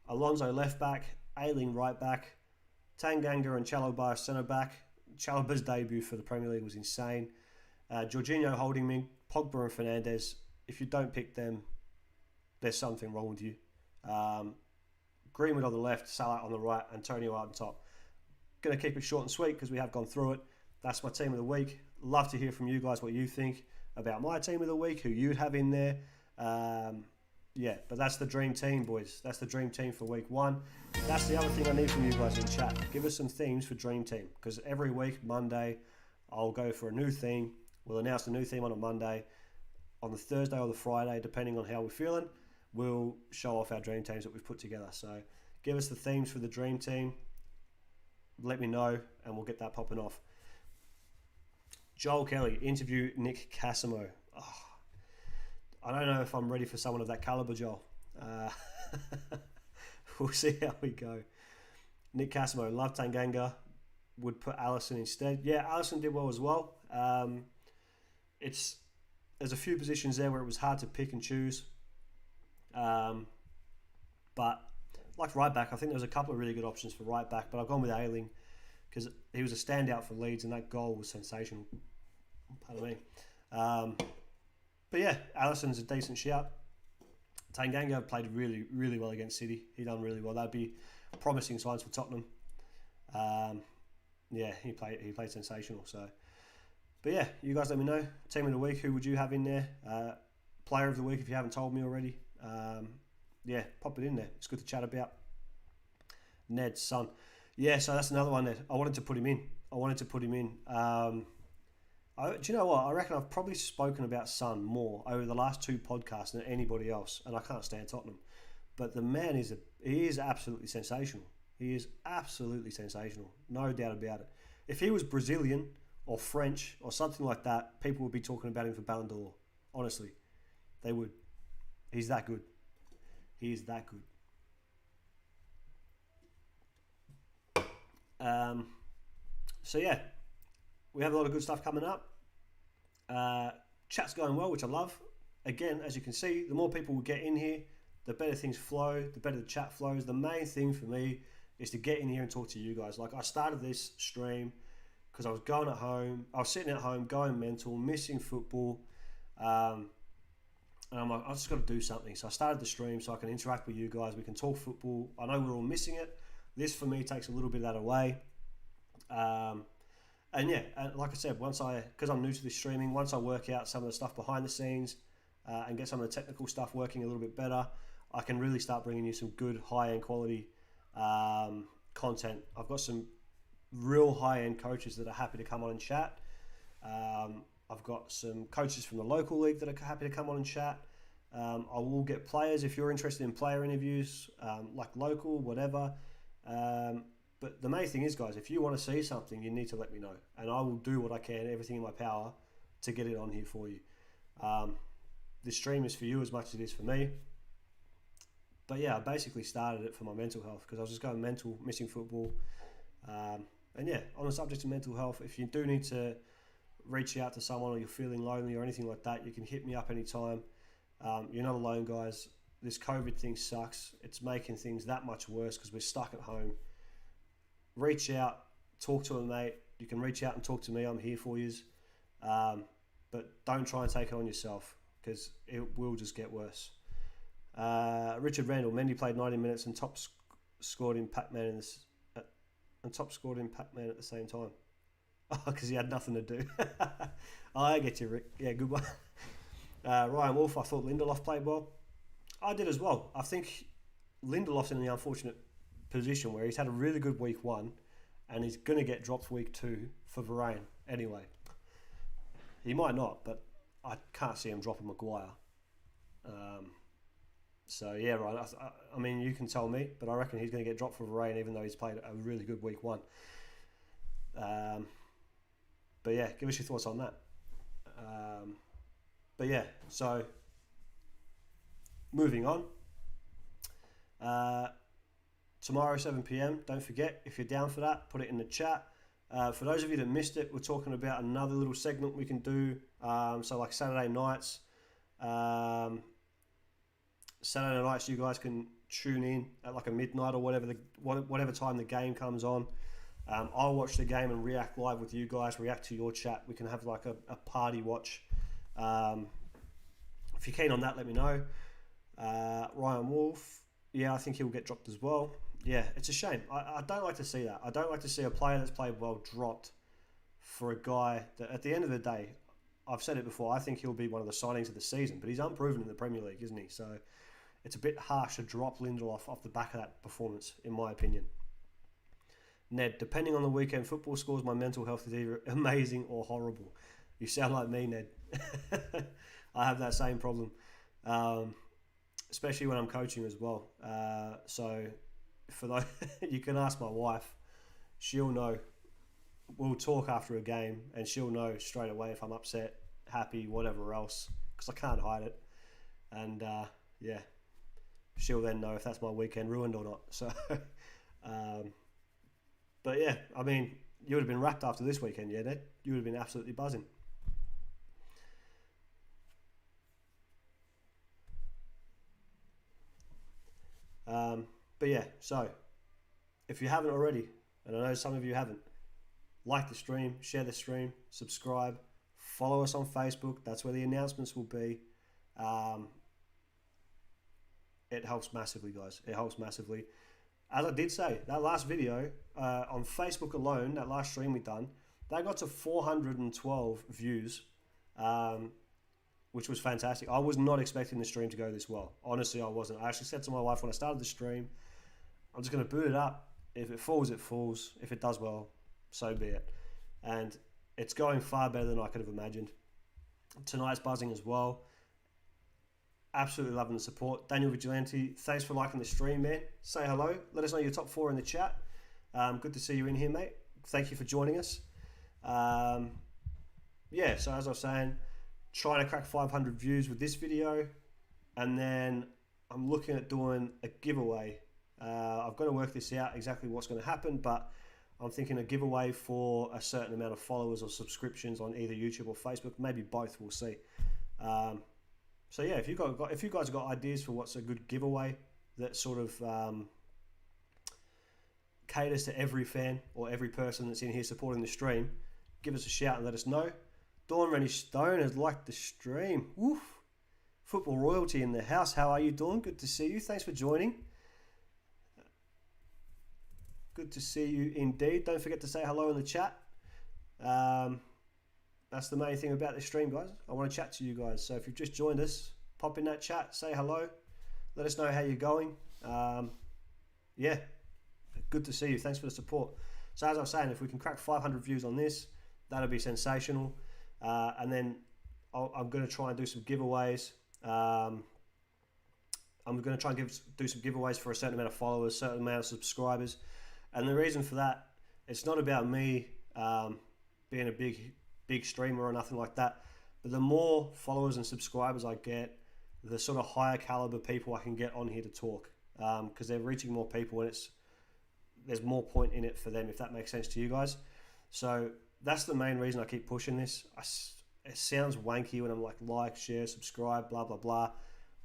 Alonso left back, Ayling right back, Tanganga and Chalobah centre back. Chalobah's debut for the Premier League was insane. Jorginho holding me, Pogba and Fernandes. If you don't pick them, there's something wrong with you. Greenwood on the left, Salah on the right, Antonio out on top. Going to keep it short and sweet because we have gone through it. That's my team of the week. Love to hear from you guys what you think about my team of the week, who you'd have in there. Yeah, but that's the dream team, boys. That's the dream team for week 1. That's the other thing I need from you guys in chat. Give us some themes for dream team, because every week, Monday, I'll go for a new theme. We'll announce the new theme on a Monday. On the Thursday or the Friday, depending on how we're feeling, we'll show off our dream teams that we've put together. So give us the themes for the dream team. Let me know, and we'll get that popping off. Joel Kelly, interview Nick Cassimo. Oh, I don't know if I'm ready for someone of that caliber, Joel. We'll see how we go. Nick Cassimo, love Tanganga. Would put Alisson instead. Yeah, Alisson did well as well. There's a few positions there where it was hard to pick and choose. But like right back, I think there was a couple of really good options for right back, but I've gone with Ayling because he was a standout for Leeds and that goal was sensational. Pardon me. But yeah, Alisson's a decent shout. Tanganga played really, really well against City. He done really well. That'd be promising signs for Tottenham. Yeah, he played sensational. So, but yeah, you guys let me know. Team of the week, who would you have in there? Player of the week, if you haven't told me already. Yeah, pop it in there. It's good to chat about. Ned's son. Yeah, so that's another one that I wanted to put him in. Do you know what? I reckon I've probably spoken about Son more over the last 2 podcasts than anybody else, and I can't stand Tottenham. But the man he is absolutely sensational. He is absolutely sensational, no doubt about it. If he was Brazilian or French or something like that, people would be talking about him for Ballon d'Or. Honestly, they would. He's that good. He is that good. So yeah, we have a lot of good stuff coming up. Chat's going well, which I love. Again, as you can see, the more people we get in here, the better things flow, the better the chat flows. The main thing for me is to get in here and talk to you guys. Like, I started this stream because I was sitting at home, going mental, missing football, and I'm like, I just got to do something. So I started the stream so I can interact with you guys. We can talk football. I know we're all missing it. This for me takes a little bit of that away. And yeah, like I said, because I'm new to this streaming, once I work out some of the stuff behind the scenes and get some of the technical stuff working a little bit better, I can really start bringing you some good high-end quality content. I've got some real high-end coaches that are happy to come on and chat. I've got some coaches from the local league that are happy to come on and chat. I will get players if you're interested in player interviews, like local, whatever. But the main thing is, guys, if you want to see something, you need to let me know. And I will do what I can, everything in my power, to get it on here for you. This stream is for you as much as it is for me. But yeah, I basically started it for my mental health because I was just going mental, missing football. And yeah, on the subject of mental health, if you do need to reach out to someone or you're feeling lonely or anything like that, you can hit me up anytime. You're not alone, guys. This COVID thing sucks. It's making things that much worse because we're stuck at home. Reach out, talk to a mate. You can reach out and talk to me. I'm here for you. But don't try and take it on yourself because it will just get worse. Richard Randall, Mendy played 90 minutes and scored in Pac-Man at the same time. Oh, because he had nothing to do. Oh, I get you, Rick. Yeah, good one. Ryan Wolf, I thought Lindelof played well. I did as well. I think Lindelof's in the unfortunate position where he's had a really good week 1 and he's going to get dropped week 2 for Varane anyway. He might not, but I can't see him dropping Maguire. So yeah, Ryan, I mean, you can tell me, but I reckon he's going to get dropped for Varane even though he's played a really good week 1. But yeah, give us your thoughts on that. But yeah, so moving on. Tomorrow 7 p.m, don't forget, if you're down for that, put it in the chat. For those of you that missed it, we're talking about another little segment we can do. So like Saturday nights, you guys can tune in at like a midnight or whatever time the game comes on. I'll watch the game and react live with you guys, react to your chat. We can have like a party watch. If you're keen on that, let me know. Ryan Wolf, yeah, I think he'll get dropped as well. Yeah, it's a shame. I don't like to see that. I don't like to see a player that's played well dropped for a guy that, at the end of the day, I've said it before, I think he'll be one of the signings of the season, but he's unproven in the Premier League, isn't he? So it's a bit harsh to drop Lindelof off the back of that performance, in my opinion. Ned, depending on the weekend football scores, my mental health is either amazing or horrible. You sound like me, Ned. I have that same problem, especially when I'm coaching as well. So for those, you can ask my wife. She'll know. We'll talk after a game, and she'll know straight away if I'm upset, happy, whatever else, because I can't hide it. And yeah, she'll then know if that's my weekend ruined or not. So, but yeah, I mean, you would have been wrapped after this weekend, yeah, Ned? You would have been absolutely buzzing. But yeah, so if you haven't already, and I know some of you haven't, like the stream, share the stream, subscribe, follow us on Facebook. That's where the announcements will be. It helps massively, guys. It helps massively. As I did say, that last video on Facebook alone, that last stream we done, that got to 412 views, which was fantastic. I was not expecting the stream to go this well. Honestly, I wasn't. I actually said to my wife when I started the stream, I'm just going to boot it up. If it falls, it falls. If it does well, so be it. And it's going far better than I could have imagined. Tonight's buzzing as well. Absolutely loving the support. Daniel Vigilante, thanks for liking the stream, man. Say hello. Let us know your top 4 in the chat. Good to see you in here, mate. Thank you for joining us. Yeah, so as I was saying, trying to crack 500 views with this video, and then I'm looking at doing a giveaway. I've got to work this out exactly what's going to happen, but I'm thinking a giveaway for a certain amount of followers or subscriptions on either YouTube or Facebook, maybe both, we'll see. So yeah, if you guys have got ideas for what's a good giveaway that sort of caters to every fan or every person that's in here supporting the stream, give us a shout and let us know. Dawn Rennie Stone has liked the stream. Woof. Football royalty in the house. How are you, Dawn? Good to see you. Thanks for joining. Good to see you indeed. Don't forget to say hello in the chat. That's the main thing about this stream, guys. I want to chat to you guys. So if you've just joined us, pop in that chat, say hello. Let us know how you're going. Yeah, good to see you. Thanks for the support. So as I was saying, if we can crack 500 views on this, that'll be sensational. And then I'm going to try and do some giveaways. I'm going to try and do some giveaways for a certain amount of followers, certain amount of subscribers. And the reason for that, it's not about me being a big streamer or nothing like that. But the more followers and subscribers I get, the sort of higher caliber people I can get on here to talk, because they're reaching more people, and there's more point in it for them, if that makes sense to you guys. So that's the main reason I keep pushing this. It sounds wanky when I'm like, share, subscribe, blah, blah, blah.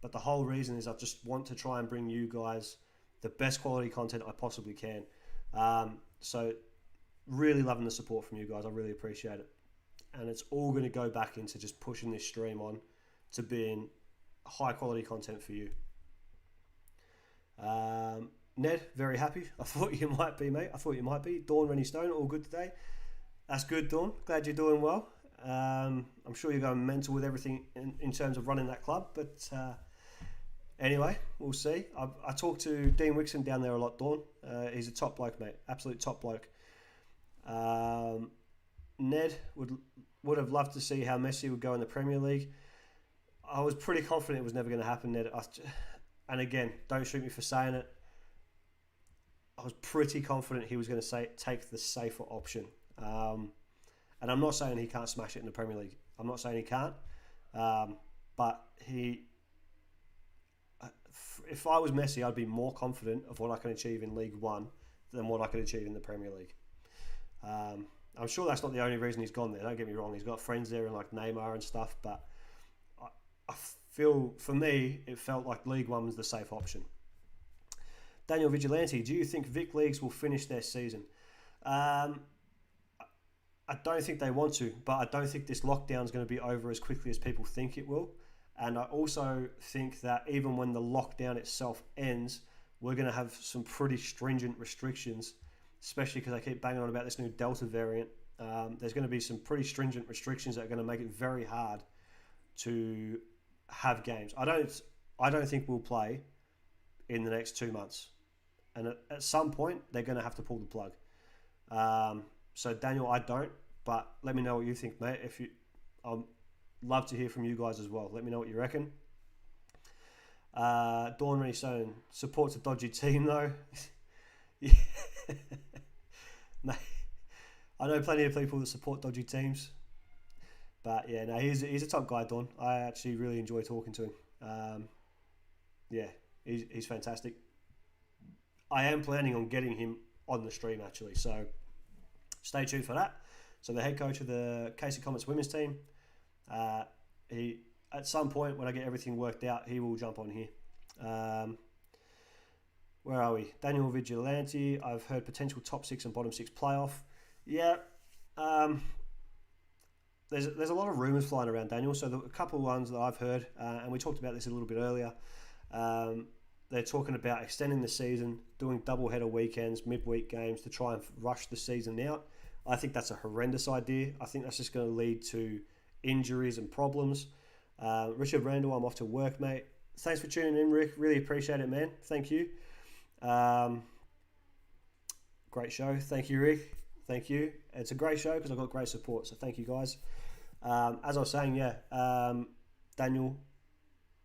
But the whole reason is I just want to try and bring you guys the best quality content I possibly can. So really loving the support from you guys. I really appreciate it. And it's all going to go back into just pushing this stream on to being high quality content for you. Ned, very happy. I thought you might be, mate. I thought you might be. Dawn Rennie Stone, all good today. That's good, Dawn. Glad you're doing well. I'm sure you're going mental with everything in terms of running that club. But anyway, we'll see. I talked to Dean Wixon down there a lot, Dawn. He's a top bloke, mate. Absolute top bloke. Ned would have loved to see how Messi would go in the Premier League. I was pretty confident it was never going to happen, Ned. And again, don't shoot me for saying it. I was pretty confident he was going to take the safer option. And I'm not saying he can't smash it in the Premier League. I'm not saying he can't. But if I was Messi, I'd be more confident of what I can achieve in League One than what I could achieve in the Premier League. I'm sure that's not the only reason he's gone there. Don't get me wrong. He's got friends there and like Neymar and stuff. But I feel, for me, it felt like League One was the safe option. Daniel Vigilante, do you think Vic Leagues will finish their season? I don't think they want to, but I don't think this lockdown is going to be over as quickly as people think it will. And I also think that even when the lockdown itself ends, we're going to have some pretty stringent restrictions, especially because I keep banging on about this new Delta variant. There's going to be some pretty stringent restrictions that are going to make it very hard to have games. I don't think we'll play in the next 2 months. And at some point, they're going to have to pull the plug. So Daniel, I don't, but let me know what you think, mate. I'd love to hear from you guys as well. Let me know what you reckon. Dawn Rennie Stone supports a dodgy team though. Yeah. No, I know plenty of people that support dodgy teams, but yeah, no, he's a top guy, Dawn. I actually really enjoy talking to him. Yeah, he's fantastic. I am planning on getting him on the stream actually, so stay tuned for that. So the head coach of the Casey Comets women's team, he at some point when I get everything worked out, he will jump on here. Where are we? Daniel Vigilante, I've heard potential top 6 and bottom 6 playoff. Yeah, there's a lot of rumours flying around, Daniel. So a couple of ones that I've heard, and we talked about this a little bit earlier. They're talking about extending the season, doing double-header weekends, midweek games to try and rush the season out. I think that's a horrendous idea. I think that's just going to lead to injuries and problems. Richard Randall, I'm off to work, mate. Thanks for tuning in, Rick. Really appreciate it, man. Thank you. Great show. Thank you, Rick. Thank you. It's a great show because I've got great support, so thank you, guys. As I was saying, Daniel,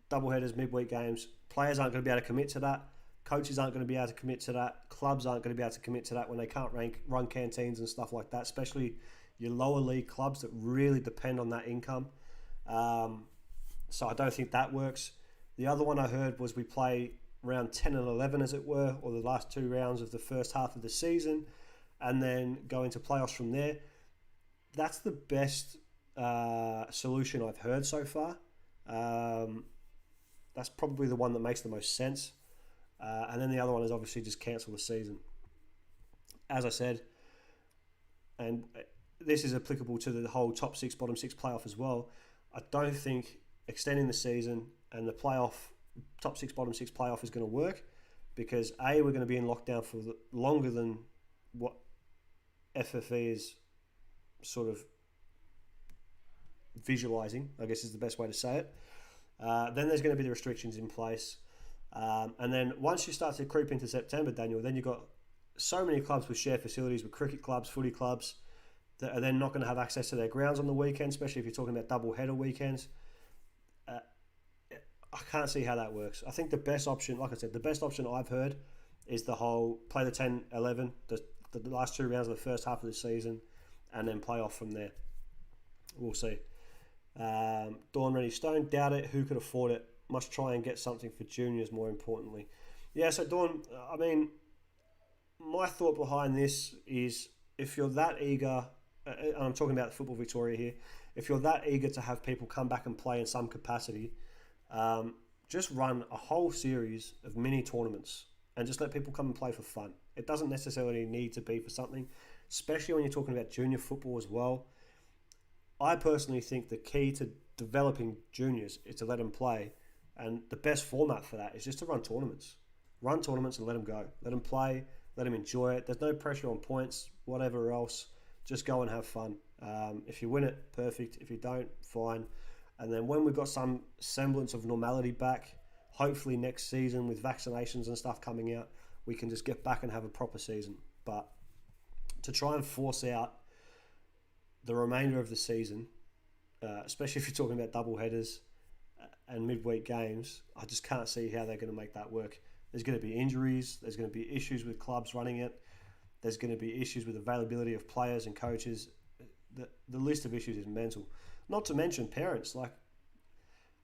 double-headers, midweek games. Players aren't going to be able to commit to that. Coaches aren't going to be able to commit to that. Clubs aren't going to be able to commit to that when they can't run canteens and stuff like that, especially your lower league clubs that really depend on that income. So I don't think that works. The other one I heard was we play round 10 and 11, as it were, or the last 2 rounds of the first half of the season, and then go into playoffs from there. That's the best solution I've heard so far. That's probably the one that makes the most sense. And then the other one is obviously just cancel the season. As I said, and this is applicable to the whole top 6, bottom 6 playoff as well, I don't think extending the season and the playoff, top 6, bottom 6 playoff is going to work because A, we're going to be in lockdown for longer than what FFE is sort of visualizing, I guess is the best way to say it. Then there's going to be the restrictions in place. And then once you start to creep into September, Daniel, then you've got so many clubs with shared facilities with cricket clubs, footy clubs that are then not going to have access to their grounds on the weekend, especially if you're talking about double header weekends. I can't see how that works. I think the best option, like I said, the best option I've heard is the whole play the 10-11, the last 2 rounds of the first half of the season, and then play off from there. We'll see. Dawn Rennie Stone, doubt it. Who could afford it? Must try and get something for juniors, more importantly. Yeah, so Dawn, I mean, my thought behind this is if you're that eager, and I'm talking about Football Victoria here, if you're that eager to have people come back and play in some capacity, just run a whole series of mini tournaments and just let people come and play for fun. It doesn't necessarily need to be for something, especially when you're talking about junior football as well. I personally think the key to developing juniors is to let them play, and the best format for that is just to run tournaments. Run tournaments and let them go. Let them play, let them enjoy it. There's no pressure on points, whatever else. Just go and have fun. If you win it, perfect. If you don't, fine. And then when we've got some semblance of normality back, hopefully next season with vaccinations and stuff coming out, we can just get back and have a proper season. But to try and force out the remainder of the season, especially if you're talking about double headers and midweek games, I just can't see how they're going to make that work. There's going to be injuries. There's going to be issues with clubs running it. There's going to be issues with availability of players and coaches. The list of issues is mental. Not to mention parents. Like,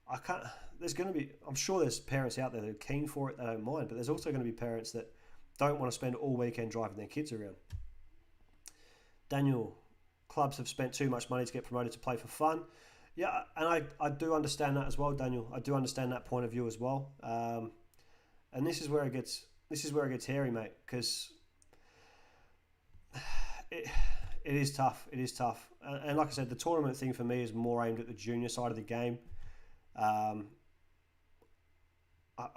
I'm sure there's parents out there that are keen for it, they don't mind, but there's also going to be parents that don't want to spend all weekend driving their kids around. Daniel, clubs have spent too much money to get promoted to play for fun. Yeah, and I do understand that as well, Daniel. I do understand that point of view as well. And this is where it gets hairy, mate, because it, it is tough. It is tough. And like I said, the tournament thing for me is more aimed at the junior side of the game. Um, I,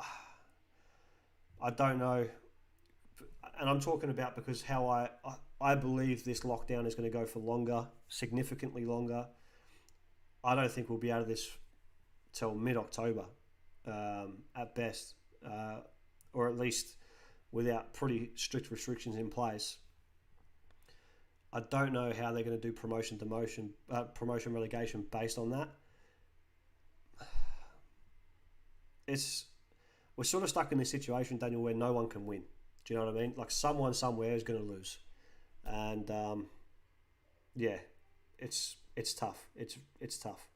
I don't know, and I'm talking about because how I believe this lockdown is going to go for longer, significantly longer. I don't think we'll be out of this till mid-October at best, or at least without pretty strict restrictions in place. I don't know how they're going to do promotion relegation based on that. It's We're sort of stuck in this situation, Daniel, where no one can win. Do you know what I mean? Like someone somewhere is going to lose, and yeah, it's tough. It's tough.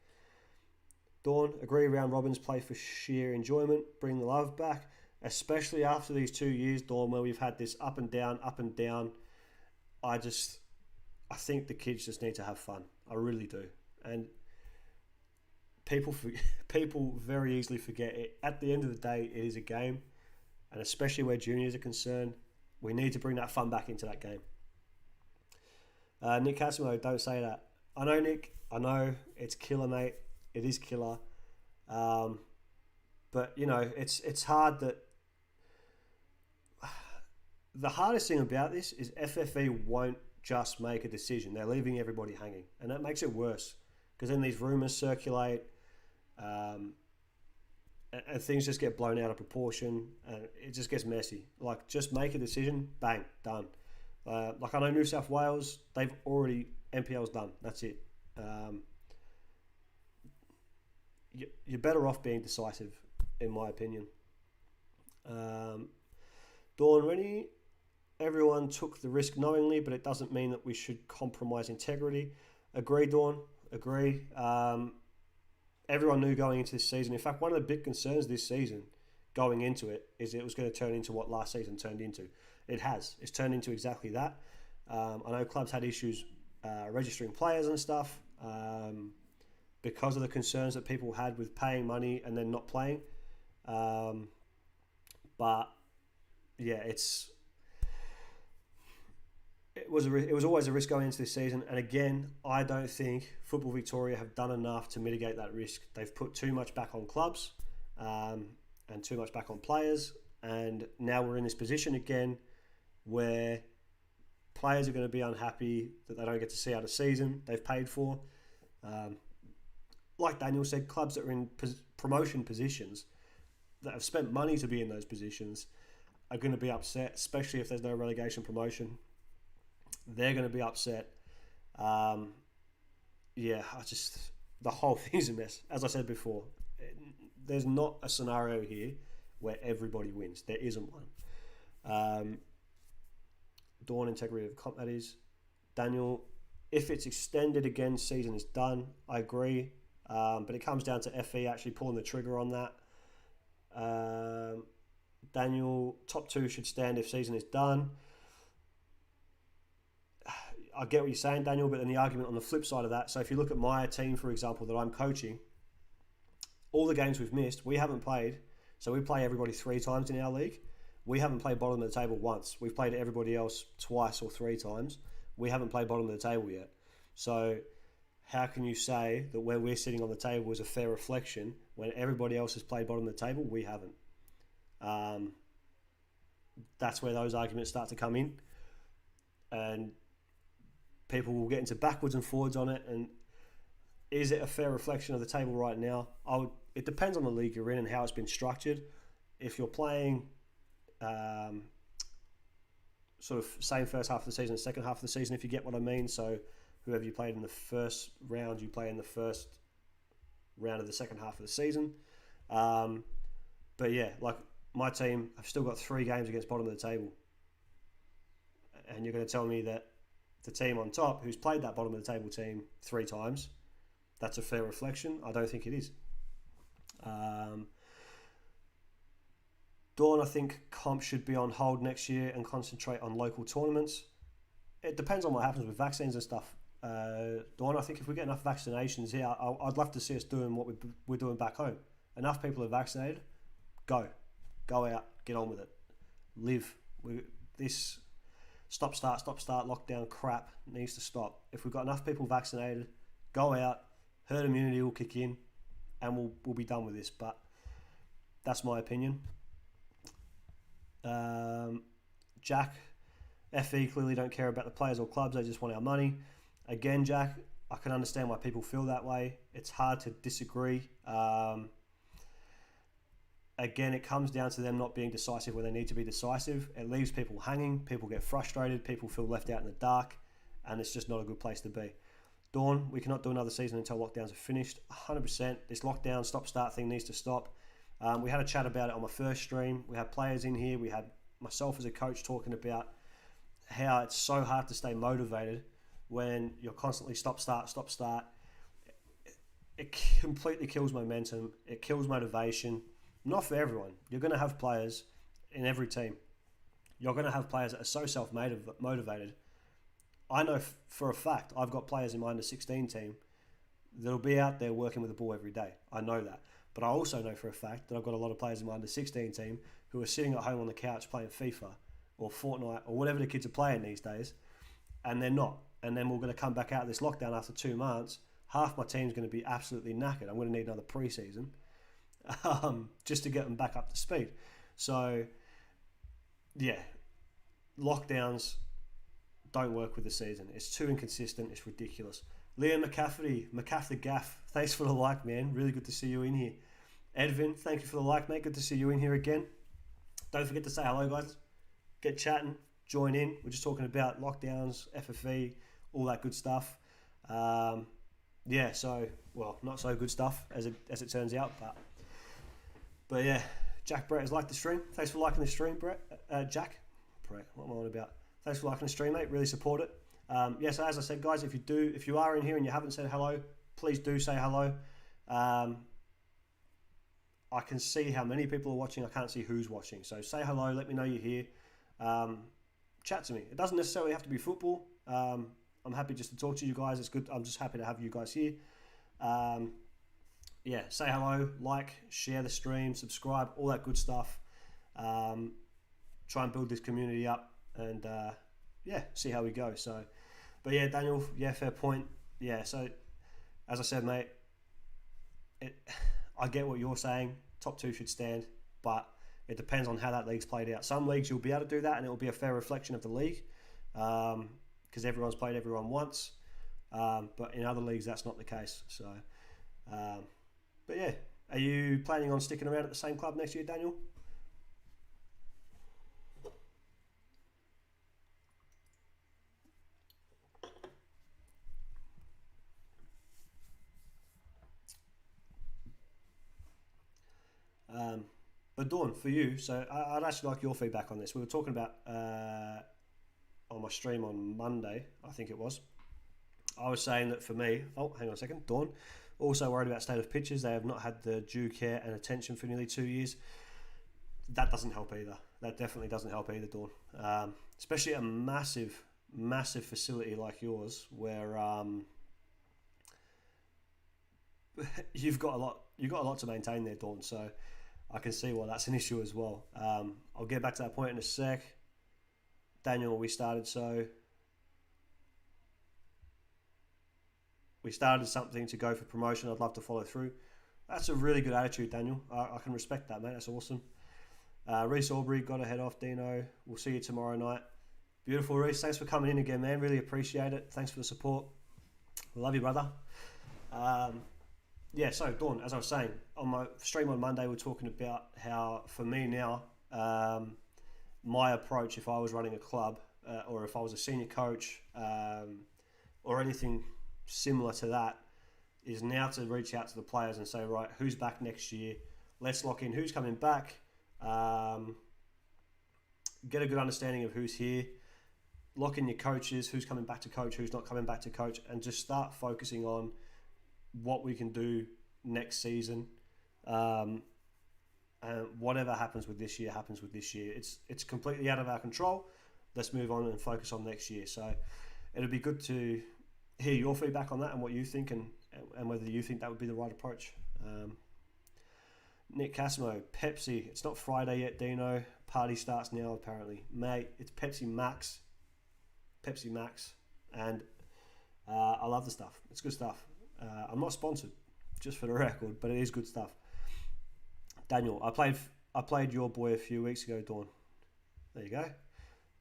Dawn, agree round robins play for sheer enjoyment, bring the love back, especially after these 2 years, Dawn, where we've had this up and down, up and down. I think the kids just need to have fun. I really do. And people very easily forget it. At the end of the day, it is a game, and especially where juniors are concerned, we need to bring that fun back into that game. Nick Casimo, don't say that. I know, Nick. I know it's killer, mate. It is killer. But you know, it's hard that. The hardest thing about this is FFE won't just make a decision. They're leaving everybody hanging, and that makes it worse because then these rumours circulate, and things just get blown out of proportion, and it just gets messy. Like, just make a decision, bang, done. Like I know New South Wales, they've already NPL's done. That's it. You're better off being decisive, in my opinion. Dawn Rennie, everyone took the risk knowingly, but it doesn't mean that we should compromise integrity. Agree, Dawn. Agree. Everyone knew going into this season. In fact, one of the big concerns this season going into it is it was going to turn into what last season turned into. It has. It's turned into exactly that. I know clubs had issues registering players and stuff because of the concerns that people had with paying money and then not playing. But yeah, it was always a risk going into this season, and again, I don't think Football Victoria have done enough to mitigate that risk. They've put too much back on clubs and too much back on players, and now we're in this position again where players are going to be unhappy that they don't get to see out a season they've paid for. Like Daniel said, clubs that are in promotion positions that have spent money to be in those positions are going to be upset, especially if there's no relegation promotion. They're going to be upset. The whole thing's a mess. As I said before, there's not a scenario here where everybody wins. There isn't one. Dawn, integrity of comp, that is. Daniel, if it's extended again, season is done. I agree. But it comes down to FE actually pulling the trigger on that. Daniel, top two should stand if season is done. I get what you're saying, Daniel, but then the argument on the flip side of that, so if you look at my team, for example, that I'm coaching, all the games we've missed, we haven't played. So we play everybody 3 times in our league. We haven't played bottom of the table once. We've played everybody else twice or 3 times. We haven't played bottom of the table yet. So how can you say that where we're sitting on the table is a fair reflection when everybody else has played bottom of the table? We haven't. That's where those arguments start to come in. And people will get into backwards and forwards on it. And is it a fair reflection of the table right now? It depends on the league you're in and how it's been structured. If you're playing sort of same first half of the season, second half of the season, if you get what I mean. So whoever you played in the first round, you play in the first round of the second half of the season. But yeah, like my team, I've still got 3 games against bottom of the table. And you're going to tell me that the team on top, who's played that bottom of the table team 3 times, that's a fair reflection? I don't think it is. Dawn, I think comp should be on hold next year and concentrate on local tournaments. It depends on what happens with vaccines and stuff. Dawn, I think if we get enough vaccinations here, I'd love to see us doing what we're doing back home. Enough people are vaccinated, go out, get on with it, live. This stop start lockdown crap needs to stop. If we've got enough people vaccinated, go out, herd immunity will kick in, and we'll be done with this. But that's my opinion. Jack, FE clearly don't care about the players or clubs, they just want our money. Again, Jack, I can understand why people feel that way. It's hard to disagree. Again, it comes down to them not being decisive when they need to be decisive. It leaves people hanging, people get frustrated, people feel left out in the dark, and it's just not a good place to be. Dawn, we cannot do another season until lockdowns are finished. 100%. This lockdown stop-start thing needs to stop. We had a chat about it on my first stream. We had players in here. We had myself as a coach talking about how it's so hard to stay motivated when you're constantly stop-start. It completely kills momentum. It kills motivation. Not for everyone. You're going to have players in every team. You're going to have players that are so self-motivated. I know for a fact I've got players in my under-16 team that'll be out there working with the ball every day. I know that. But I also know for a fact that I've got a lot of players in my under-16 team who are sitting at home on the couch playing FIFA or Fortnite or whatever the kids are playing these days, and they're not. And then we're going to come back out of this lockdown after 2 months. Half my team's going to be absolutely knackered. I'm going to need another pre-season just to get them back up to speed. So, yeah, lockdowns don't work with the season. It's too inconsistent. It's ridiculous. Liam McCaffrey Gaff, thanks for the like, man. Really good to see you in here. Edvin, thank you for the like, mate. Good to see you in here again. Don't forget to say hello, guys. Get chatting, join in. We're just talking about lockdowns, FFE, all that good stuff. Yeah, so, well, not so good stuff as it turns out, but yeah, Jack Brett has liked the stream. Thanks for liking the stream, Brett. Jack Brett, what am I on about? Thanks for liking the stream, mate. Really support it. Yeah, so as I said, guys, if you are in here and you haven't said hello, please do say hello. I can see how many people are watching. I can't see who's watching. So say hello. Let me know you're here. Chat to me. It doesn't necessarily have to be football. I'm happy just to talk to you guys. It's good. I'm just happy to have you guys here. Yeah, say hello, like, share the stream, subscribe, all that good stuff. Try and build this community up and yeah, see how we go. So, but yeah, Daniel, yeah, fair point. Yeah, so as I said, mate, I get what you're saying. Top 2 should stand, but it depends on how that league's played out. Some leagues you'll be able to do that, and it will be a fair reflection of the league because everyone's played everyone once. But in other leagues, that's not the case. So, but yeah, are you planning on sticking around at the same club next year, Daniel? But Dawn, for you, so I'd actually like your feedback on this. We were talking about on my stream on Monday, I think it was. I was saying that for me, hang on a second, Dawn, also worried about state of pitches. They have not had the due care and attention for nearly 2 years. That doesn't help either. That definitely doesn't help either, Dawn. Especially a massive facility like yours, where you've got a lot to maintain there, Dawn. So I can see why that's an issue as well. I'll get back to that point in a sec. Daniel, we started something to go for promotion. I'd love to follow through. That's a really good attitude, Daniel. I can respect that, mate. That's awesome. Reese Aubrey, got to head off. Dino, we'll see you tomorrow night. Beautiful, Reese. Thanks for coming in again, man. Really appreciate it. Thanks for the support. Love you, brother. Yeah, so Dawn, as I was saying, on my stream on Monday, we're talking about how, for me now, my approach, if I was running a club or if I was a senior coach or anything similar to that, is now to reach out to the players and say, right, who's back next year? Let's lock in who's coming back. Get a good understanding of who's here. Lock in your coaches, who's coming back to coach, who's not coming back to coach, and just start focusing on what we can do next season. And whatever happens with this year happens with this year. It's completely out of our control. Let's move on and focus on next year. So it'll be good to hear your feedback on that and what you think, and whether you think that would be the right approach. Nick Casimo, Pepsi. It's not Friday yet, Dino. Party starts now, apparently. Mate, it's Pepsi Max. Pepsi Max. And I love the stuff. It's good stuff. I'm not sponsored, just for the record, but it is good stuff. Daniel, I played your boy a few weeks ago, Dawn. There you go.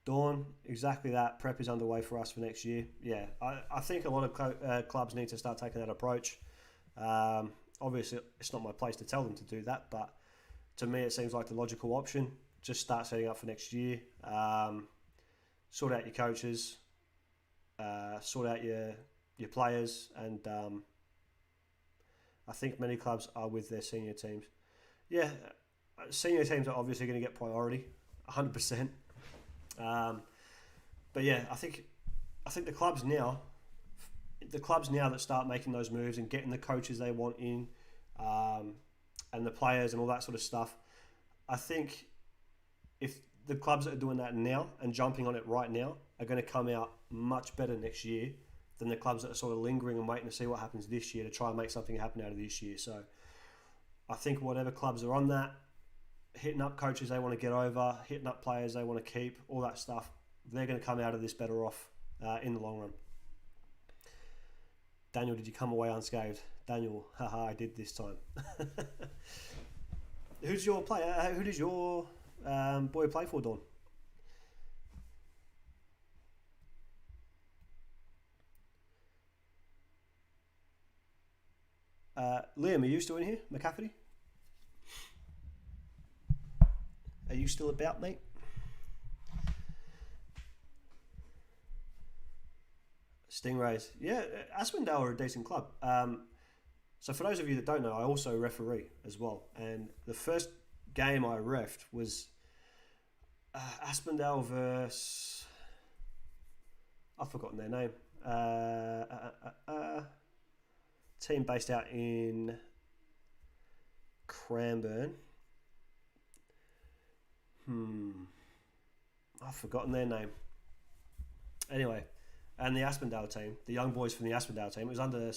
Dawn, exactly that. Prep is underway for us for next year. Yeah, I think a lot of clubs need to start taking that approach. Obviously, it's not my place to tell them to do that, but to me, it seems like the logical option. Just start setting up for next year. Sort out your coaches, sort out your players, and I think many clubs are with their senior teams. Yeah, senior teams are obviously going to get priority, 100%. But yeah, I think the clubs now that start making those moves and getting the coaches they want in, and the players and all that sort of stuff, I think if the clubs that are doing that now and jumping on it right now are going to come out much better next year than the clubs that are sort of lingering and waiting to see what happens this year to try and make something happen out of this year. So I think whatever clubs are on that, hitting up coaches they want to get over, hitting up players they want to keep, all that stuff, they're going to come out of this better off in the long run. Daniel, did you come away unscathed? Daniel, haha, I did this time. Who's your player? Who does your boy play for, Dawn? Liam, are you still in here? McCafferty? Are you still about, mate? Stingrays. Yeah, Aspendale are a decent club. So for those of you that don't know, I also referee as well. And the first game I refed was Aspendale versus... I've forgotten their name. Team based out in Cranbourne. I've forgotten their name. Anyway, and the Aspendale team, the young boys from the Aspendale team, it was under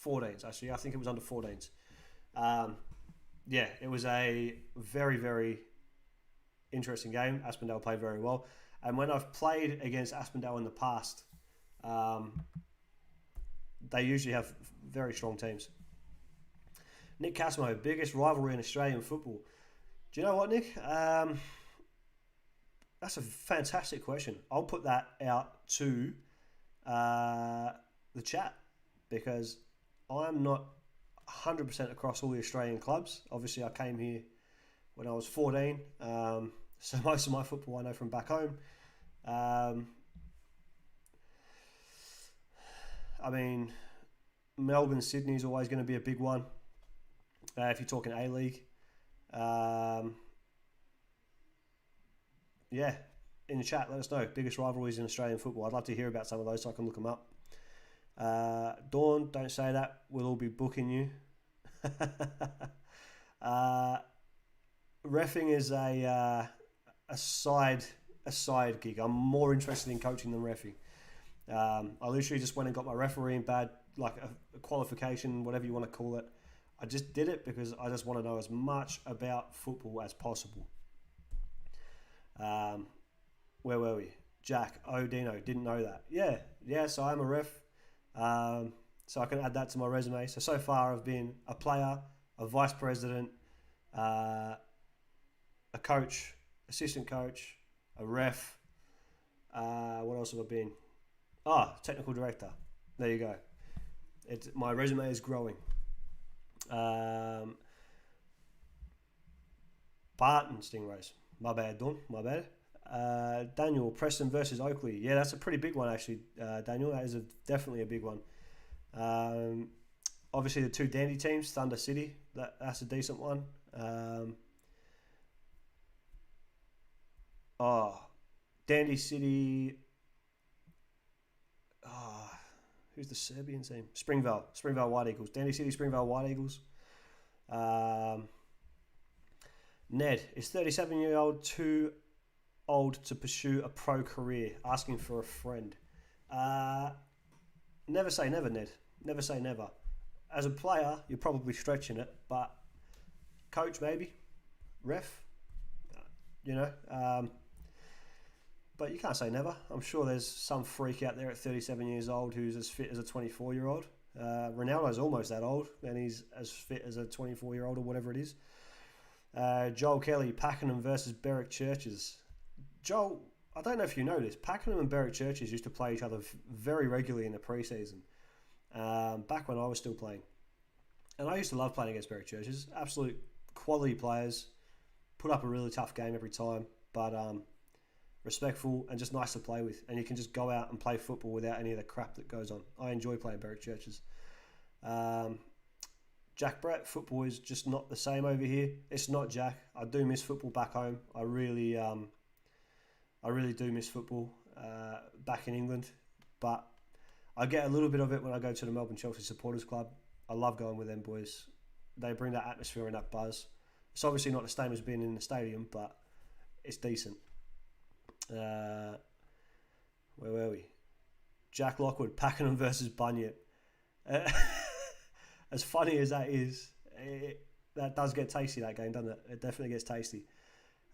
14s, actually. I think it was under 14s. Yeah, it was a very, very interesting game. Aspendale played very well. And when I've played against Aspendale in the past, they usually have very strong teams. Nick Casimo, biggest rivalry in Australian football. Do you know what, Nick? That's a fantastic question. I'll put that out to the chat because I'm not 100% across all the Australian clubs. Obviously, I came here when I was 14, so most of my football I know from back home. I mean, Melbourne, Sydney is always going to be a big one if you're talking A-League. Yeah, in the chat, let us know. Biggest rivalries in Australian football. I'd love to hear about some of those so I can look them up. Dawn, don't say that. We'll all be booking you. Reffing is a side gig. I'm more interested in coaching than reffing. I literally just went and got my refereeing badge, like a qualification, whatever you want to call it. I just did it because I just want to know as much about football as possible. Where were we? Jack, Dino, didn't know that. Yeah, so I'm a ref. So I can add that to my resume. So far I've been a player, a vice president, a coach, assistant coach, a ref. What else have I been? Technical director. There you go. My resume is growing. Barton Stingrays. My bad, Dawn. My bad. Daniel, Preston versus Oakley. Yeah, that's a pretty big one, actually, Daniel. That is definitely a big one. Obviously, the two Dandy teams, Thunder City. That's a decent one. Dandy City. Who's the Serbian team? Springvale White Eagles. Dandy City, Springvale White Eagles. Ned, is 37-year-old too old to pursue a pro career? Asking for a friend. never say never, Ned. Never say never. As a player, you're probably stretching it, but coach maybe, ref, you know. But you can't say never. I'm sure there's some freak out there at 37 years old who's as fit as a 24-year-old. Ronaldo's almost that old, and he's as fit as a 24-year-old or whatever it is. Joel Kelly, Pakenham versus Berwick Churches. Joel, I don't know if you know this, Pakenham and Berwick Churches used to play each other very regularly in the pre-season, back when I was still playing. And I used to love playing against Berwick Churches. Absolute quality players, put up a really tough game every time, but respectful and just nice to play with. And you can just go out and play football without any of the crap that goes on. I enjoy playing Berwick Churches. Jack Brett, football is just not the same over here. It's not Jack. I do miss football back home. I really do miss football back in England. But I get a little bit of it when I go to the Melbourne Chelsea Supporters Club. I love going with them boys. They bring that atmosphere and that buzz. It's obviously not the same as being in the stadium, but it's decent. Where were we? Jack Lockwood, Pakenham versus Bunyip. As funny as that is, that does get tasty, that game, doesn't it? It definitely gets tasty.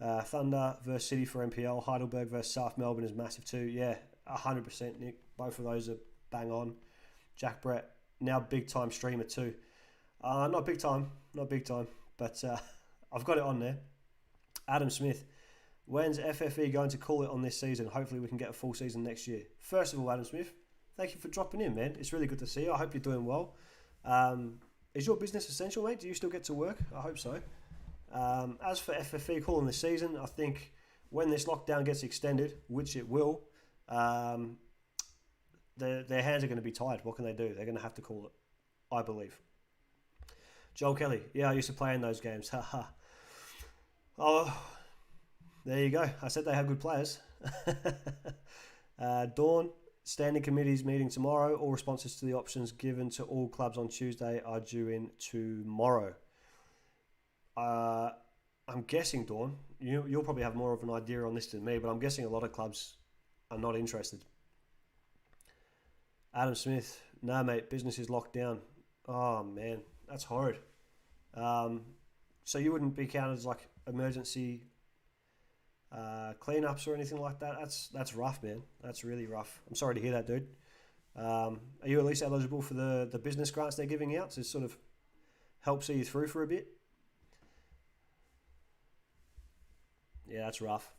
Thunder versus City for NPL. Heidelberg versus South Melbourne is massive too. Yeah, 100%, Nick. Both of those are bang on. Jack Brett, now big time streamer too. Not big time, but I've got it on there. Adam Smith. When's FFE going to call it on this season? Hopefully we can get a full season next year. First of all, Adam Smith, thank you for dropping in, man. It's really good to see you. I hope you're doing well. Is your business essential, mate? Do you still get to work? I hope so. As for FFE calling this season, I think when this lockdown gets extended, which it will, their hands are going to be tied. What can they do? They're going to have to call it, I believe. Joel Kelly. Yeah, I used to play in those games. Haha. Oh, there you go. I said they have good players. Dawn, standing committees meeting tomorrow. All responses to the options given to all clubs on Tuesday are due in tomorrow. I'm guessing, Dawn, you'll probably have more of an idea on this than me, but I'm guessing a lot of clubs are not interested. Adam Smith, nah, mate, business is locked down. Oh, man, that's horrid. So you wouldn't be counted as like emergency cleanups or anything like that? That's rough, man. That's really rough. I'm sorry to hear that, dude. Are you at least eligible for the business grants they're giving out to sort of help see you through for a bit? Yeah, that's rough.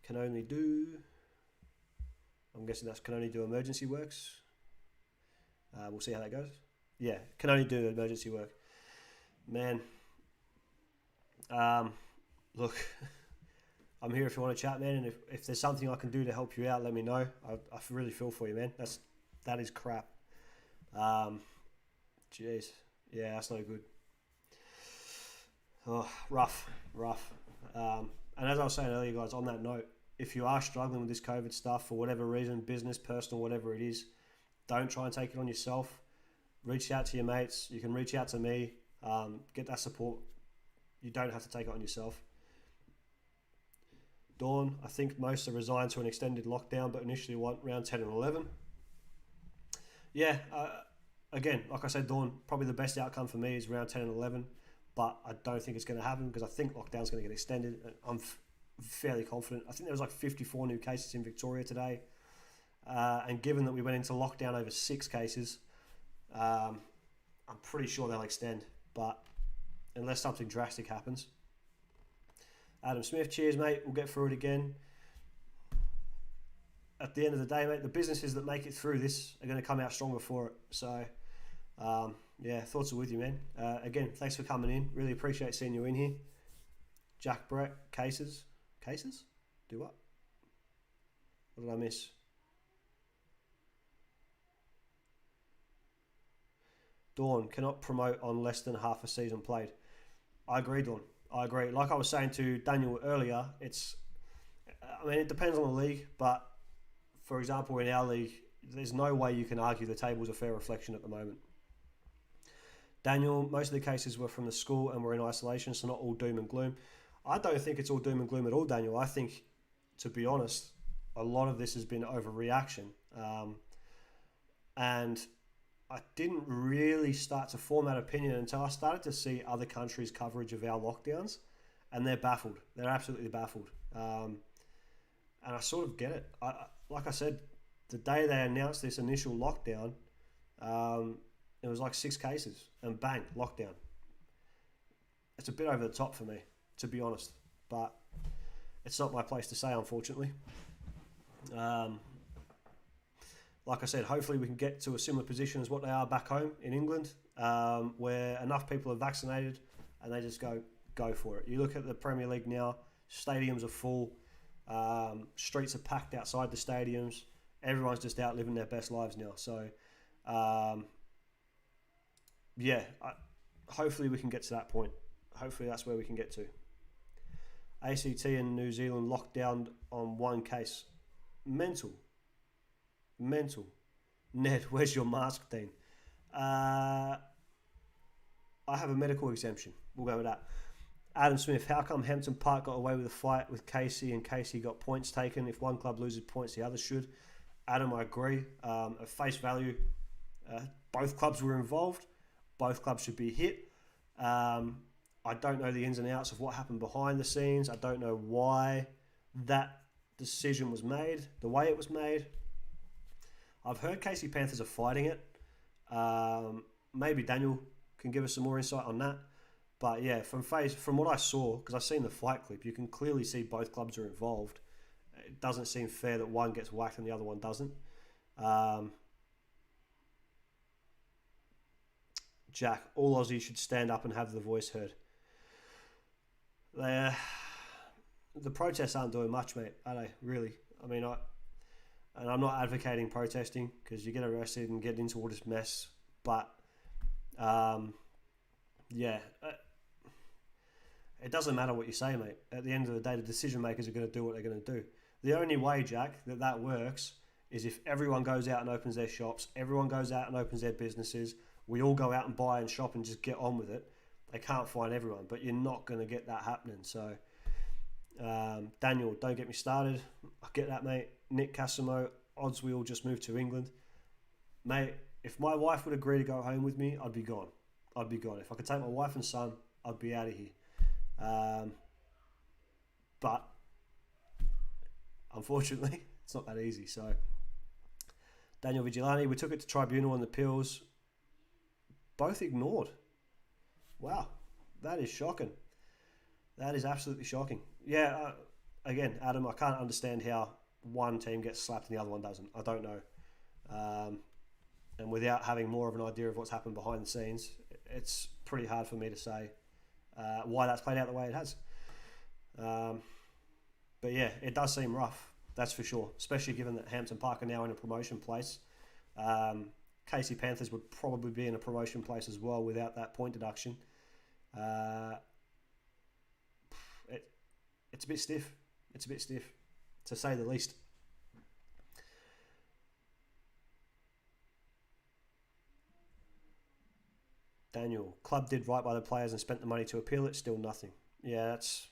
Can only do... I'm guessing that's can only do emergency works. We'll see how that goes. Yeah, can only do emergency work. Man, look, I'm here if you want to chat, man, and if there's something I can do to help you out, let me know. I really feel for you, man. That is crap. Jeez. Yeah, that's no good. Oh, rough. And as I was saying earlier, guys, on that note, if you are struggling with this COVID stuff for whatever reason, business, personal, whatever it is, don't try and take it on yourself. Reach out to your mates. You can reach out to me. Get that support. You don't have to take it on yourself. Dawn, I think most are resigned to an extended lockdown, but initially want round 10 and 11. Yeah, again, like I said, Dawn, probably the best outcome for me is round 10 and 11, but I don't think it's going to happen because I think lockdown's going to get extended. I'm fairly confident. I think there was like 54 new cases in Victoria today, and given that we went into lockdown over 6 cases, I'm pretty sure they'll extend, but unless something drastic happens. Adam Smith, cheers, mate. We'll get through it again. At the end of the day, mate, the businesses that make it through this are going to come out stronger for it. So, yeah, thoughts are with you, man. Again, thanks for coming in. Really appreciate seeing you in here. Jack Brett, cases? Do what? What did I miss? Dawn, cannot promote on less than half a season played. I agree, Dawn. I agree. Like I was saying to Daniel earlier, it depends on the league, but for example, in our league, there's no way you can argue the table's a fair reflection at the moment. Daniel, most of the cases were from the school and were in isolation, so not all doom and gloom. I don't think it's all doom and gloom at all, Daniel. I think, to be honest, a lot of this has been overreaction. And I didn't really start to form that opinion until I started to see other countries' coverage of our lockdowns, and they're baffled. They're absolutely baffled. And I sort of get it. Like I said, the day they announced this initial lockdown, it was like 6 cases, and bang, lockdown. It's a bit over the top for me, to be honest, but it's not my place to say, unfortunately. Like I said, hopefully we can get to a similar position as what they are back home in England, where enough people are vaccinated and they just go for it. You look at the Premier League now, stadiums are full, streets are packed outside the stadiums. Everyone's just out living their best lives now. So, hopefully we can get to that point. Hopefully that's where we can get to. ACT and New Zealand locked down on 1 case. Mental. Ned, where's your mask, Dean? I have a medical exemption. We'll go with that. Adam Smith, how come Hampton Park got away with a fight with Casey and Casey got points taken? If one club loses points, the other should. Adam, I agree. At face value, both clubs were involved. Both clubs should be hit. I don't know the ins and outs of what happened behind the scenes. I don't know why that decision was made, the way it was made. I've heard Casey Panthers are fighting it. Maybe Daniel can give us some more insight on that. But yeah, from what I saw, because I've seen the fight clip, you can clearly see both clubs are involved. It doesn't seem fair that one gets whacked and the other one doesn't. Jack, all Aussies should stand up and have the voice heard. The protests aren't doing much, mate, are they? Really? I mean, I'm not advocating protesting because you get arrested and get into all this mess. But, it doesn't matter what you say, mate. At the end of the day, the decision makers are going to do what they're going to do. The only way, Jack, that works is if everyone goes out and opens their shops, everyone goes out and opens their businesses, we all go out and buy and shop and just get on with it. They can't find everyone, but you're not going to get that happening. So, Daniel, don't get me started. I get that, mate. Nick Casimo, odds we all just moved to England. Mate, if my wife would agree to go home with me, I'd be gone. If I could take my wife and son, I'd be out of here. But unfortunately, it's not that easy. So, Daniel Vigilani, we took it to tribunal and the appeals both ignored. Wow, that is shocking. That is absolutely shocking. Yeah, again, Adam, I can't understand how one team gets slapped and the other one doesn't. I don't know. And without having more of an idea of what's happened behind the scenes, it's pretty hard for me to say why that's played out the way it has. But yeah, it does seem rough, that's for sure, especially given that Hampton Park are now in a promotion place. Casey Panthers would probably be in a promotion place as well without that point deduction. It's a bit stiff. It's a bit stiff, to say the least. Daniel, club did right by the players and spent the money to appeal it, still nothing. Yeah, that's...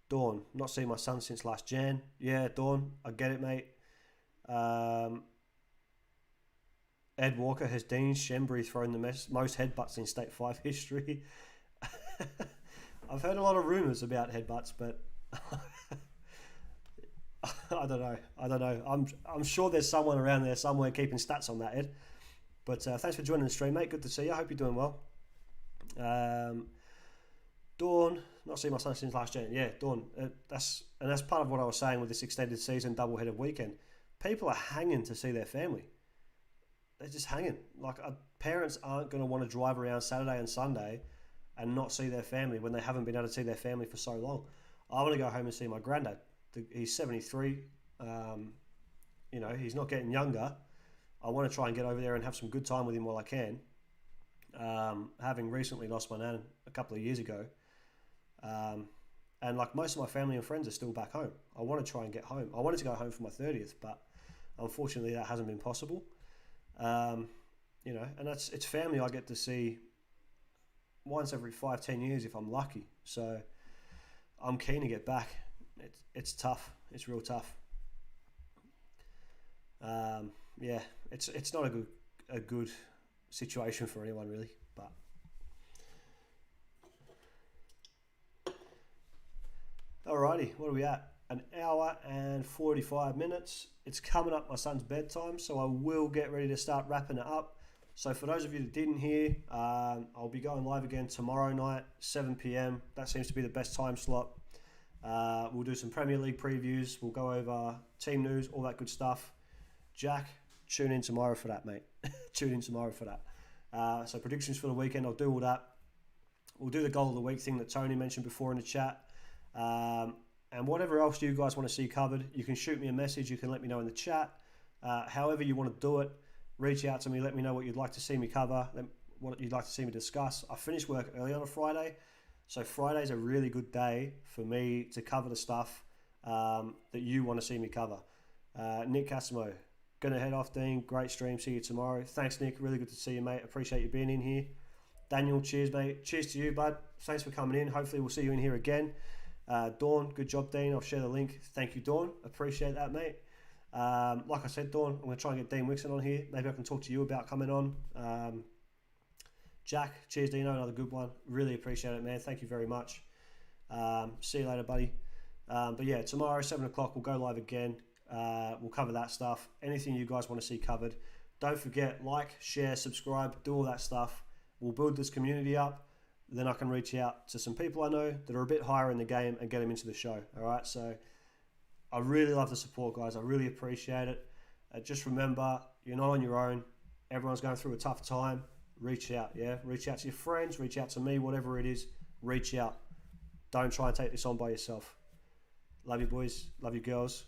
Dawn, not seen my son since last Jan. Yeah, Dawn, I get it, mate. Ed Walker, has Dean Shembry thrown the most headbutts in State 5 history? I've heard a lot of rumours about headbutts, but I don't know. I'm sure there's someone around there somewhere keeping stats on that, Ed. But thanks for joining the stream, mate. Good to see you. I hope you're doing well. Dawn, not seen my son since last year. Yeah, Dawn. That's part of what I was saying with this extended season, double-headed weekend. People are hanging to see their family. They're just hanging. Like, parents aren't going to want to drive around Saturday and Sunday and not see their family when they haven't been able to see their family for so long. I want to go home and see my granddad. He's 73. He's not getting younger. I want to try and get over there and have some good time with him while I can. Having recently lost my nan a couple of years ago. And like most of my family and friends are still back home. I want to try and get home. I wanted to go home for my 30th, but unfortunately that hasn't been possible. And it's family I get to see once every 5-10 years if I'm lucky. So I'm keen to get back. It's tough. It's real tough. Yeah, it's not a good situation for anyone really. But alrighty, what are we at? An hour and 45 minutes. It's coming up my son's bedtime, so I will get ready to start wrapping it up. So for those of you that didn't hear, I'll be going live again tomorrow night, 7 p.m. That seems to be the best time slot. We'll do some Premier League previews. We'll go over team news, all that good stuff. Jack, tune in tomorrow for that, mate. Tune in tomorrow for that. So predictions for the weekend, I'll do all that. We'll do the goal of the week thing that Tony mentioned before in the chat. And whatever else you guys want to see covered, you can shoot me a message. You can let me know in the chat. However you want to do it, reach out to me. Let me know what you'd like to see me cover, what you'd like to see me discuss. I finish work early on a Friday, so Friday's a really good day for me to cover the stuff that you want to see me cover. Nick Casimo, gonna head off, Dean. Great stream. See you tomorrow. Thanks, Nick. Really good to see you, mate. Appreciate you being in here. Daniel, cheers, mate. Cheers to you, bud. Thanks for coming in. Hopefully we'll see you in here again. Dawn, good job, Dean. I'll share the link. Thank you, Dawn. Appreciate that, mate. Like I said, Dawn, I'm going to try and get Dean Wixon on here. Maybe I can talk to you about coming on. Jack, cheers, Dino. Another good one. Really appreciate it, man. Thank you very much. See you later, buddy. But yeah, tomorrow, 7 o'clock, we'll go live again. We'll cover that stuff. Anything you guys want to see covered. Don't forget, like, share, subscribe, do all that stuff. We'll build this community up. Then I can reach out to some people I know that are a bit higher in the game and get them into the show. All right, so I really love the support, guys. I really appreciate it. Just remember, you're not on your own. Everyone's going through a tough time. Reach out, yeah? Reach out to your friends. Reach out to me, whatever it is. Reach out. Don't try and take this on by yourself. Love you, boys. Love you, girls.